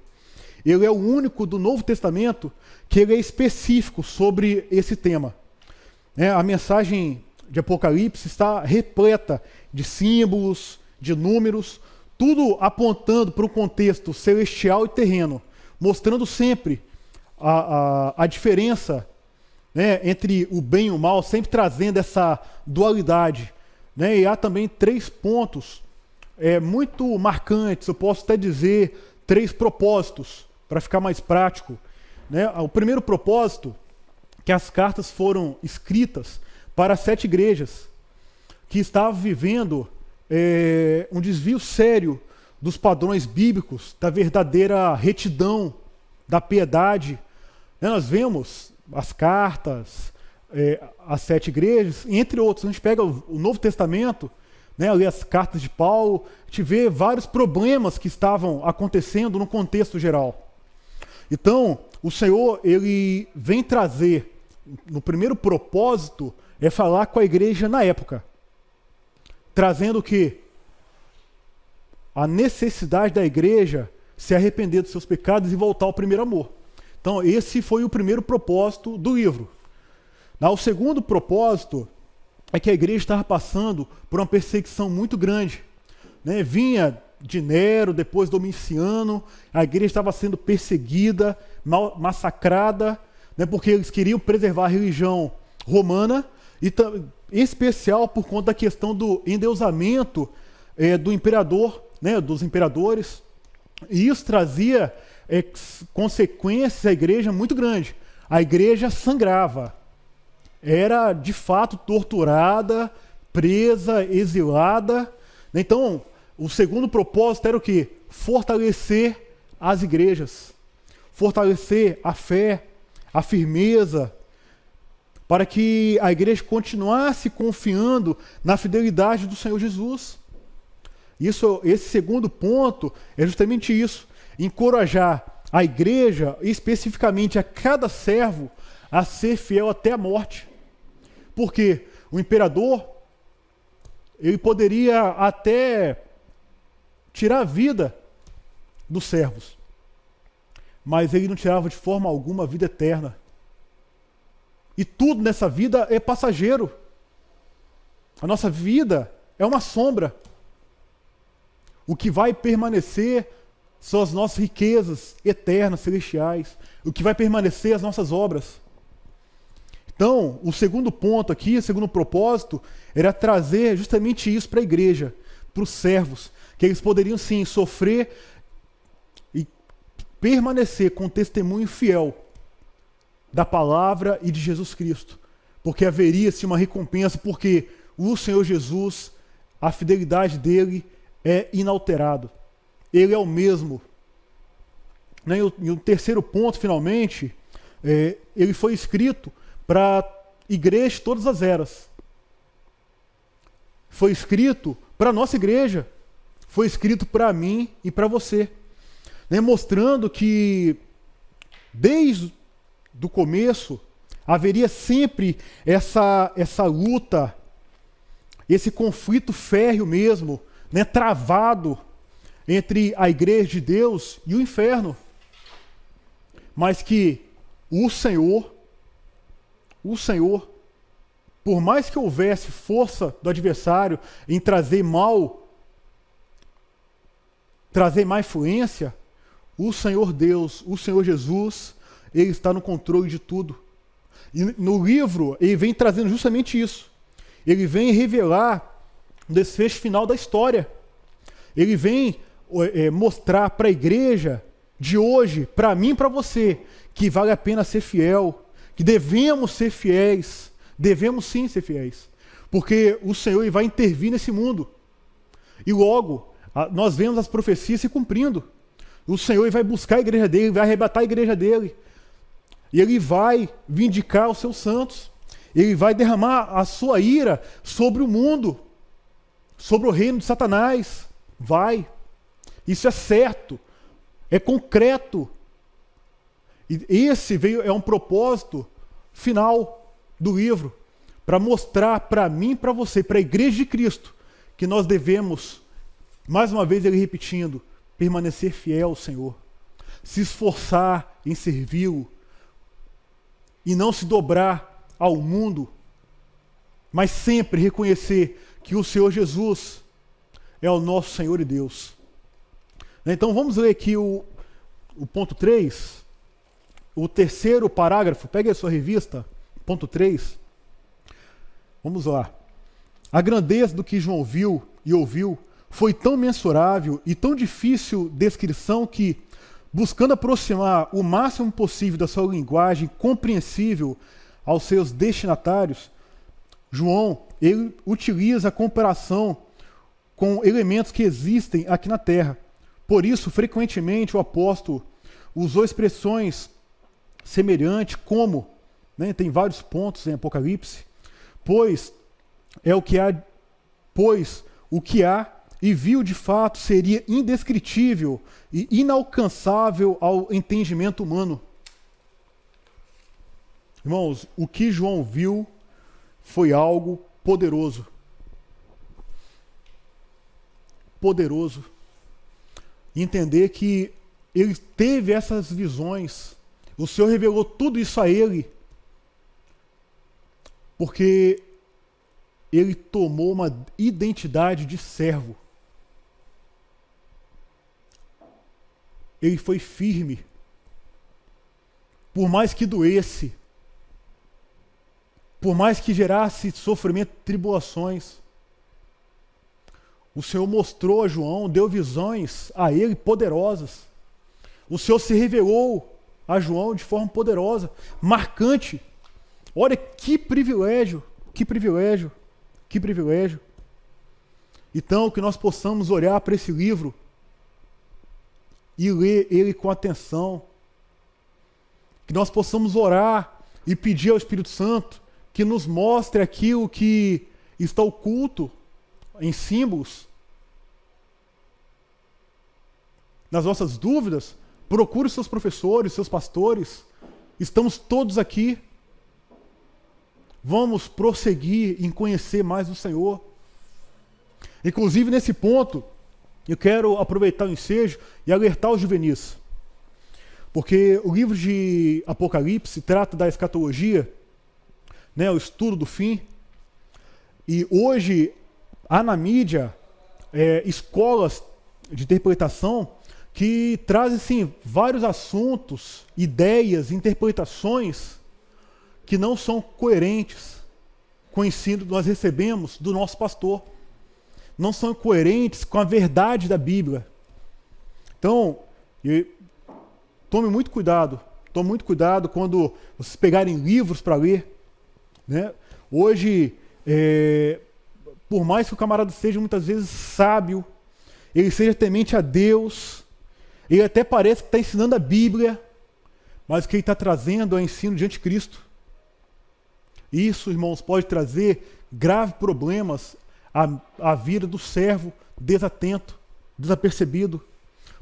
ele é o único do Novo Testamento que ele é específico sobre esse tema. A mensagem de Apocalipse está repleta de símbolos, de números, tudo apontando para o contexto celestial e terreno, mostrando sempre a diferença, entre o bem e o mal, sempre trazendo essa dualidade. E há também 3 pontos muito marcantes, eu posso até dizer 3 propósitos, para ficar mais prático. O primeiro propósito, que as cartas foram escritas para 7 igrejas que estavam vivendo um desvio sério dos padrões bíblicos, da verdadeira retidão, da piedade. Nós vemos as cartas, as 7 igrejas, e entre outros. A gente pega o Novo Testamento, ali as cartas de Paulo, a gente vê vários problemas que estavam acontecendo no contexto geral. Então, o Senhor, ele vem trazer, no primeiro propósito, é falar com a igreja na época, trazendo o quê? A necessidade da igreja se arrepender dos seus pecados e voltar ao primeiro amor. Então, esse foi o primeiro propósito do livro. O segundo propósito é que a igreja estava passando por uma perseguição muito grande. Vinha de Nero, depois Domiciano, a igreja estava sendo perseguida, massacrada, porque eles queriam preservar a religião romana, e em especial por conta da questão do endeusamento do imperador, dos imperadores. E isso trazia consequências à igreja muito grandes. A igreja sangrava, era de fato torturada, presa, exilada. Então, o segundo propósito era o quê? Fortalecer as igrejas, fortalecer a fé, a firmeza, para que a igreja continuasse confiando na fidelidade do Senhor Jesus. Esse segundo ponto é justamente isso: encorajar a igreja, especificamente a cada servo, a ser fiel até a morte. Porque o imperador, ele poderia até tirar a vida dos servos, mas ele não tirava de forma alguma a vida eterna. E tudo nessa vida é passageiro. A nossa vida é uma sombra. O que vai permanecer são as nossas riquezas eternas, celestiais. O que vai permanecer as nossas obras. Então, o segundo ponto aqui, o segundo propósito, era trazer justamente isso para a igreja, para os servos, que eles poderiam sim sofrer e permanecer com testemunho fiel da palavra e de Jesus Cristo, porque haveria-se uma recompensa, porque o Senhor Jesus, a fidelidade dele é inalterado. Ele é o mesmo. E o terceiro ponto, finalmente, ele foi escrito para igrejas de todas as eras. Foi escrito para a nossa igreja. Foi escrito para mim e para você. Mostrando que, desde do começo, haveria sempre essa luta, esse conflito férreo mesmo, travado entre a igreja de Deus e o inferno. Mas que o Senhor, por mais que houvesse força do adversário em trazer mal, trazer má influência, o Senhor Deus, o Senhor Jesus, ele está no controle de tudo. E no livro, ele vem trazendo justamente isso. ele vem revelar o desfecho final da história. Ele vem mostrar para a igreja de hoje, para mim e para você, que vale a pena ser fiel, que devemos ser fiéis, devemos sim ser fiéis, porque o Senhor ele vai intervir nesse mundo. E logo, nós vemos as profecias se cumprindo. O Senhor ele vai buscar a igreja dele, vai arrebatar a igreja dele, e ele vai vindicar os seus santos, ele vai derramar a sua ira sobre o mundo, sobre o reino de Satanás. Vai. Isso é certo, é concreto. E esse é um propósito final do livro, para mostrar para mim e para você, para a igreja de Cristo, que nós devemos, mais uma vez ele repetindo, permanecer fiel ao Senhor, se esforçar em servi-lo, e não se dobrar ao mundo, mas sempre reconhecer que o Senhor Jesus é o nosso Senhor e Deus. Então vamos ler aqui o ponto 3, o terceiro parágrafo. Pegue a sua revista, ponto 3. Vamos lá. A grandeza do que João viu e ouviu foi tão mensurável e tão difícil descrição que, buscando aproximar o máximo possível da sua linguagem compreensível aos seus destinatários, João ele utiliza a comparação com elementos que existem aqui na Terra. Por isso, frequentemente, o apóstolo usou expressões semelhantes como, tem vários pontos em Apocalipse, pois o que há e viu de fato seria indescritível e inalcançável ao entendimento humano. Irmãos, o que João viu foi algo poderoso. Poderoso. Entender que ele teve essas visões, o Senhor revelou tudo isso a ele, porque ele tomou uma identidade de servo. Ele foi firme, por mais que doesse, por mais que gerasse sofrimento e tribulações. O Senhor mostrou a João, deu visões a ele poderosas. O Senhor se revelou a João de forma poderosa, marcante. Olha que privilégio, que privilégio, que privilégio. Então, que nós possamos olhar para esse livro e ler ele com atenção. Que nós possamos orar e pedir ao Espírito Santo que nos mostre aquilo que está oculto em símbolos. Nas nossas dúvidas, procure seus professores, seus pastores. Estamos todos aqui. Vamos prosseguir em conhecer mais o Senhor. Inclusive, nesse ponto, eu quero aproveitar o ensejo e alertar os juvenis. Porque o livro de Apocalipse trata da escatologia, o estudo do fim. E hoje há na mídia escolas de interpretação que trazem assim, vários assuntos, ideias, interpretações que não são coerentes com o ensino que nós recebemos do nosso pastor. Não são coerentes com a verdade da Bíblia. Então, tome muito cuidado quando vocês pegarem livros para ler. Hoje, por mais que o camarada seja muitas vezes sábio, ele seja temente a Deus, ele até parece que está ensinando a Bíblia, mas o que ele está trazendo é o ensino de anticristo. Isso, irmãos, pode trazer graves problemas à vida do servo desatento, desapercebido,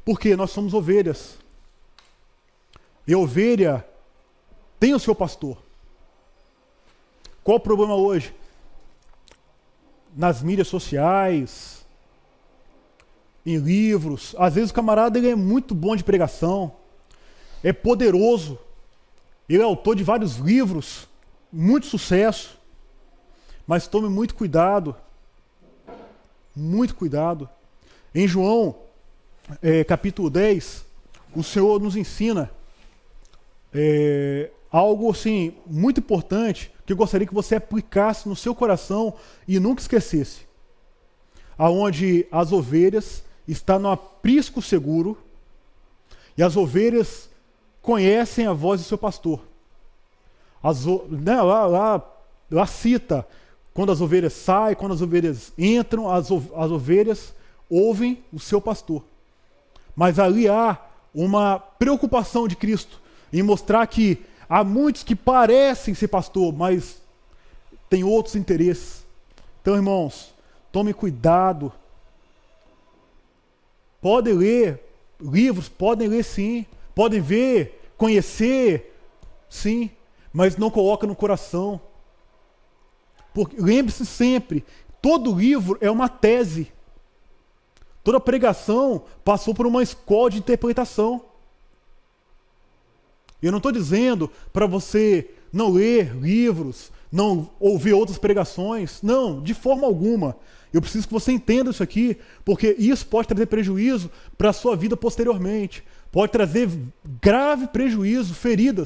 porque nós somos ovelhas. E a ovelha tem o seu pastor. Qual o problema hoje? Nas mídias sociais, em livros. Às vezes o camarada ele é muito bom de pregação, é poderoso, ele é autor de vários livros, muito sucesso, mas tome muito cuidado. Muito cuidado. Em João, capítulo 10, o Senhor nos ensina algo assim muito importante que eu gostaria que você aplicasse no seu coração e nunca esquecesse. Aonde as ovelhas estão no aprisco seguro e as ovelhas conhecem a voz do seu pastor. Lá cita quando as ovelhas saem, quando as ovelhas entram, as ovelhas ouvem o seu pastor. Mas ali há uma preocupação de Cristo em mostrar que há muitos que parecem ser pastor, mas têm outros interesses. Então, irmãos, tome cuidado. Podem ler livros, podem ler sim, podem ver, conhecer, sim, mas não coloca no coração. Porque lembre-se sempre, todo livro é uma tese. Toda pregação passou por uma escola de interpretação. Eu não estou dizendo para você não ler livros, não ouvir outras pregações. Não, de forma alguma. Eu preciso que você entenda isso aqui, porque isso pode trazer prejuízo para a sua vida posteriormente. Pode trazer grave prejuízo, feridas.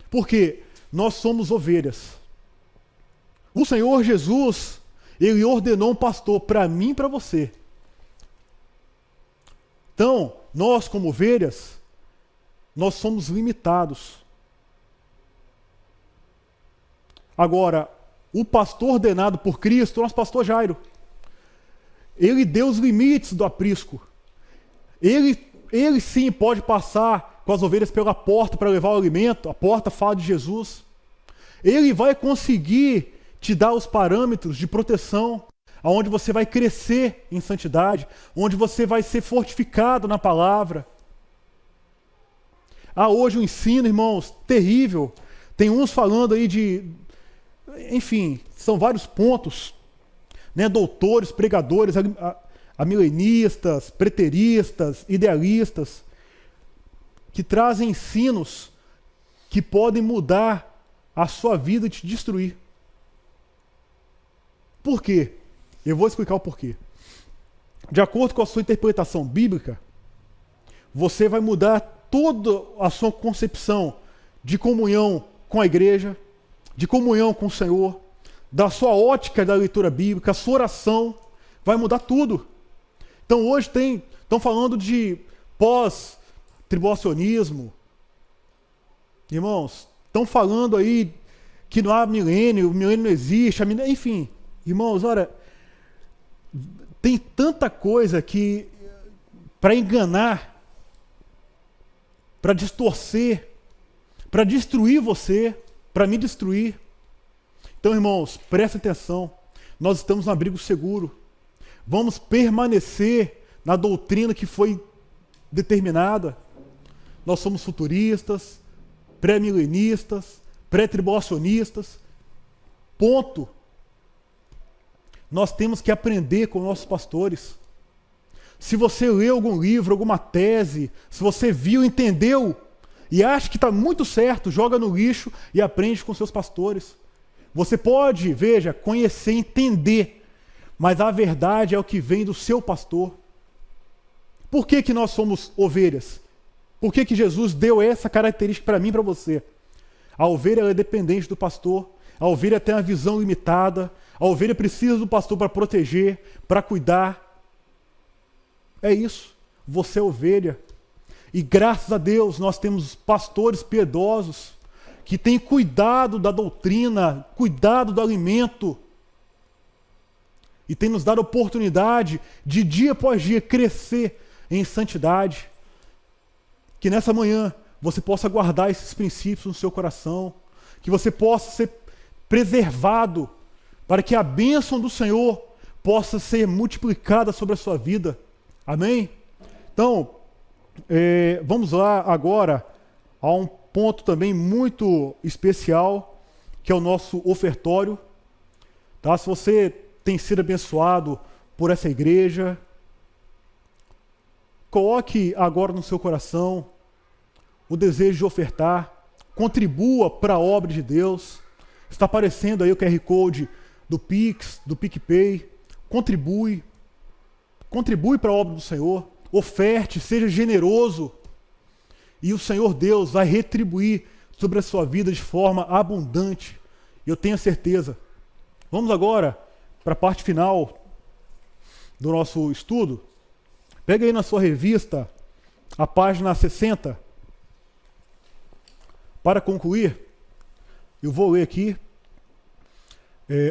Porque nós somos ovelhas. O Senhor Jesus, Ele ordenou um pastor para mim e para você. Então, nós como ovelhas, nós somos limitados. Agora, o pastor ordenado por Cristo, nosso pastor Jairo, ele deu os limites do aprisco. Ele sim pode passar com as ovelhas pela porta para levar o alimento. A porta fala de Jesus. Ele vai conseguir te dar os parâmetros de proteção, aonde você vai crescer em santidade, onde você vai ser fortificado na palavra. Há hoje um ensino, irmãos, terrível. Tem uns falando aí enfim, são vários pontos, né? Doutores, pregadores, amilenistas, preteristas, idealistas, que trazem ensinos que podem mudar a sua vida e te destruir. Por quê? Eu vou explicar o porquê. De acordo com a sua interpretação bíblica, você vai mudar toda a sua concepção de comunhão com a igreja, de comunhão com o Senhor, da sua ótica da leitura bíblica, a sua oração, vai mudar tudo. Então hoje estão falando de pós-tribulacionismo. Irmãos, estão falando aí que não há milênio, o milênio não existe, enfim. Irmãos, olha, tem tanta coisa que para enganar, para distorcer, para destruir você, para me destruir. Então, irmãos, presta atenção. Nós estamos no abrigo seguro. Vamos permanecer na doutrina que foi determinada. Nós somos futuristas, pré-milenistas, pré-tribulacionistas. Ponto. Nós temos que aprender com nossos pastores. Se você leu algum livro, alguma tese, se você viu, entendeu, e acha que está muito certo, joga no lixo e aprende com seus pastores. Você pode, veja, conhecer, entender, mas a verdade é o que vem do seu pastor. Por que nós somos ovelhas? Por que Jesus deu essa característica para mim e para você? A ovelha é dependente do pastor, a ovelha tem uma visão limitada, a ovelha precisa do pastor para proteger, para cuidar. É isso, você é ovelha. E graças a Deus nós temos pastores piedosos que têm cuidado da doutrina, cuidado do alimento. E têm nos dado a oportunidade de dia após dia crescer em santidade. Que nessa manhã você possa guardar esses princípios no seu coração. Que você possa ser preservado para que a bênção do Senhor possa ser multiplicada sobre a sua vida. Amém? Então, vamos lá agora a um ponto também muito especial, que é o nosso ofertório. Tá? Se você tem sido abençoado por essa igreja, coloque agora no seu coração o desejo de ofertar, contribua para a obra de Deus. Está aparecendo aí o QR Code do Pix, do PicPay. Contribui para a obra do Senhor. Oferte, seja generoso. e o Senhor Deus vai retribuir sobre a sua vida de forma abundante. Eu tenho certeza. Vamos agora para a parte final do nosso estudo. Pega aí na sua revista a página 60. Para concluir, eu vou ler aqui.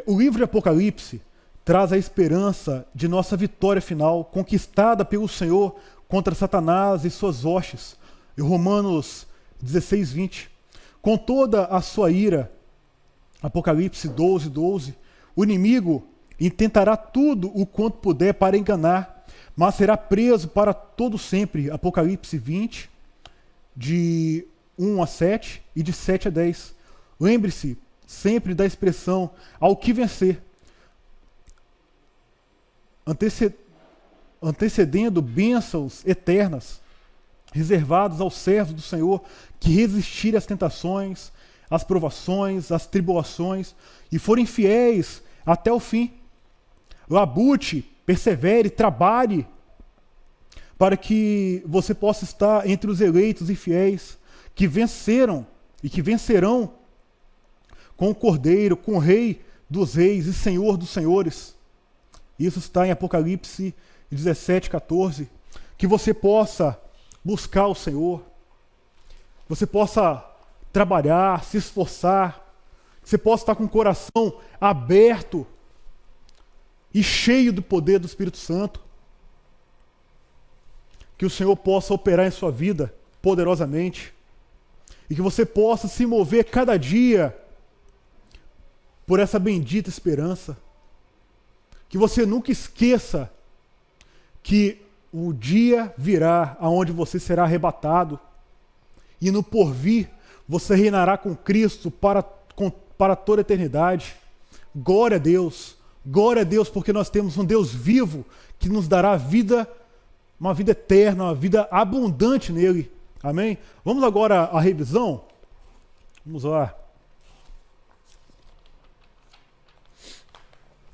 O livro de Apocalipse traz a esperança de nossa vitória final, conquistada pelo Senhor contra Satanás e suas hostes. Em Romanos 16, 20. Com toda a sua ira, Apocalipse 12, 12, o inimigo intentará tudo o quanto puder para enganar, mas será preso para todo sempre. Apocalipse 20, de 1 a 7 e de 7 a 10. Lembre-se sempre da expressão ao que vencer, antecedendo bênçãos eternas, reservadas aos servos do Senhor que resistirem às tentações, às provações, às tribulações e forem fiéis até o fim. Labute, persevere, trabalhe para que você possa estar entre os eleitos e fiéis que venceram e que vencerão com o Cordeiro, com o Rei dos Reis e Senhor dos Senhores. Isso está em Apocalipse 17, 14. Que você possa buscar o Senhor, você possa trabalhar, se esforçar, que você possa estar com o coração aberto e cheio do poder do Espírito Santo. Que o Senhor possa operar em sua vida poderosamente e que você possa se mover cada dia por essa bendita esperança. Que você nunca esqueça que o dia virá aonde você será arrebatado e no porvir você reinará com Cristo para toda a eternidade. Glória a Deus, porque nós temos um Deus vivo que nos dará vida, uma vida eterna, uma vida abundante nele. Amém? Vamos agora à revisão? Vamos lá.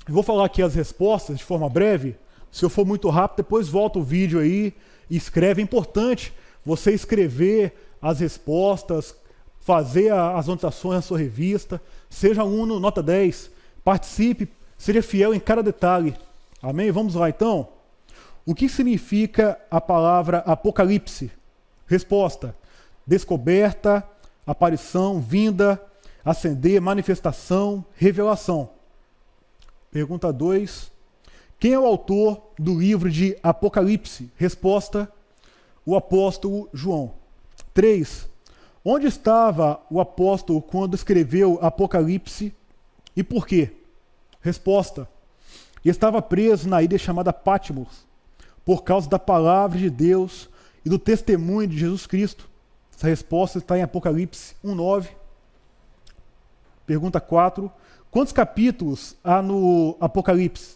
Eu vou falar aqui as respostas de forma breve. Se eu for muito rápido, depois volta o vídeo aí e escreve. É importante você escrever as respostas, fazer as anotações na sua revista. Seja aluno nota 10. Participe, seja fiel em cada detalhe. Amém? Vamos lá então. O que significa a palavra Apocalipse? Resposta: descoberta, aparição, vinda, ascender, manifestação, revelação. Pergunta 2. Quem é o autor do livro de Apocalipse? Resposta: o apóstolo João. 3. Onde estava o apóstolo quando escreveu Apocalipse e por quê? Resposta: estava preso na ilha chamada Patmos por causa da palavra de Deus e do testemunho de Jesus Cristo. Essa resposta está em Apocalipse 1:9. Pergunta 4. Quantos capítulos há no Apocalipse?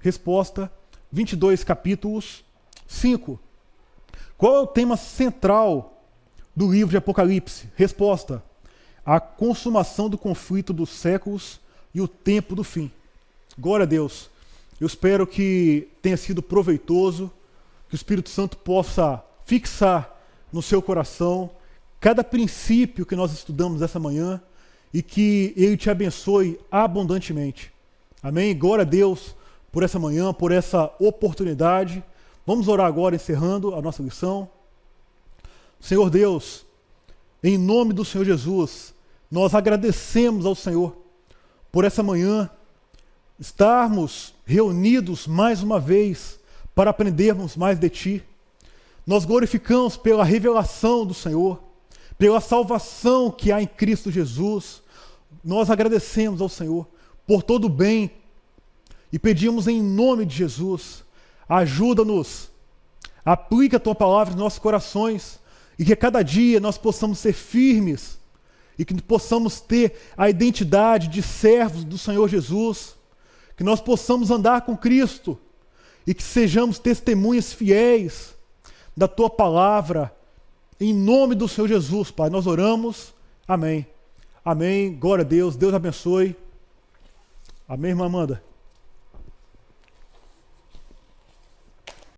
Resposta: 22 capítulos. 5. Qual é o tema central do livro de Apocalipse? Resposta: a consumação do conflito dos séculos e o tempo do fim. Glória a Deus. Eu espero que tenha sido proveitoso, que o Espírito Santo possa fixar no seu coração cada princípio que nós estudamos essa manhã e que Ele te abençoe abundantemente. Amém? Glória a Deus por essa manhã, por essa oportunidade. Vamos orar agora, encerrando a nossa lição. Senhor Deus, em nome do Senhor Jesus, nós agradecemos ao Senhor por essa manhã estarmos reunidos mais uma vez para aprendermos mais de Ti. Nós glorificamos pela revelação do Senhor, pela salvação que há em Cristo Jesus. Nós agradecemos ao Senhor por todo o bem e pedimos em nome de Jesus, ajuda-nos, aplica a Tua palavra nos nossos corações e que a cada dia nós possamos ser firmes e que possamos ter a identidade de servos do Senhor Jesus, que nós possamos andar com Cristo e que sejamos testemunhas fiéis da Tua palavra, em nome do Senhor Jesus, Pai. Nós oramos, amém. Amém, glória a Deus, Deus abençoe. Amém, irmã Amanda?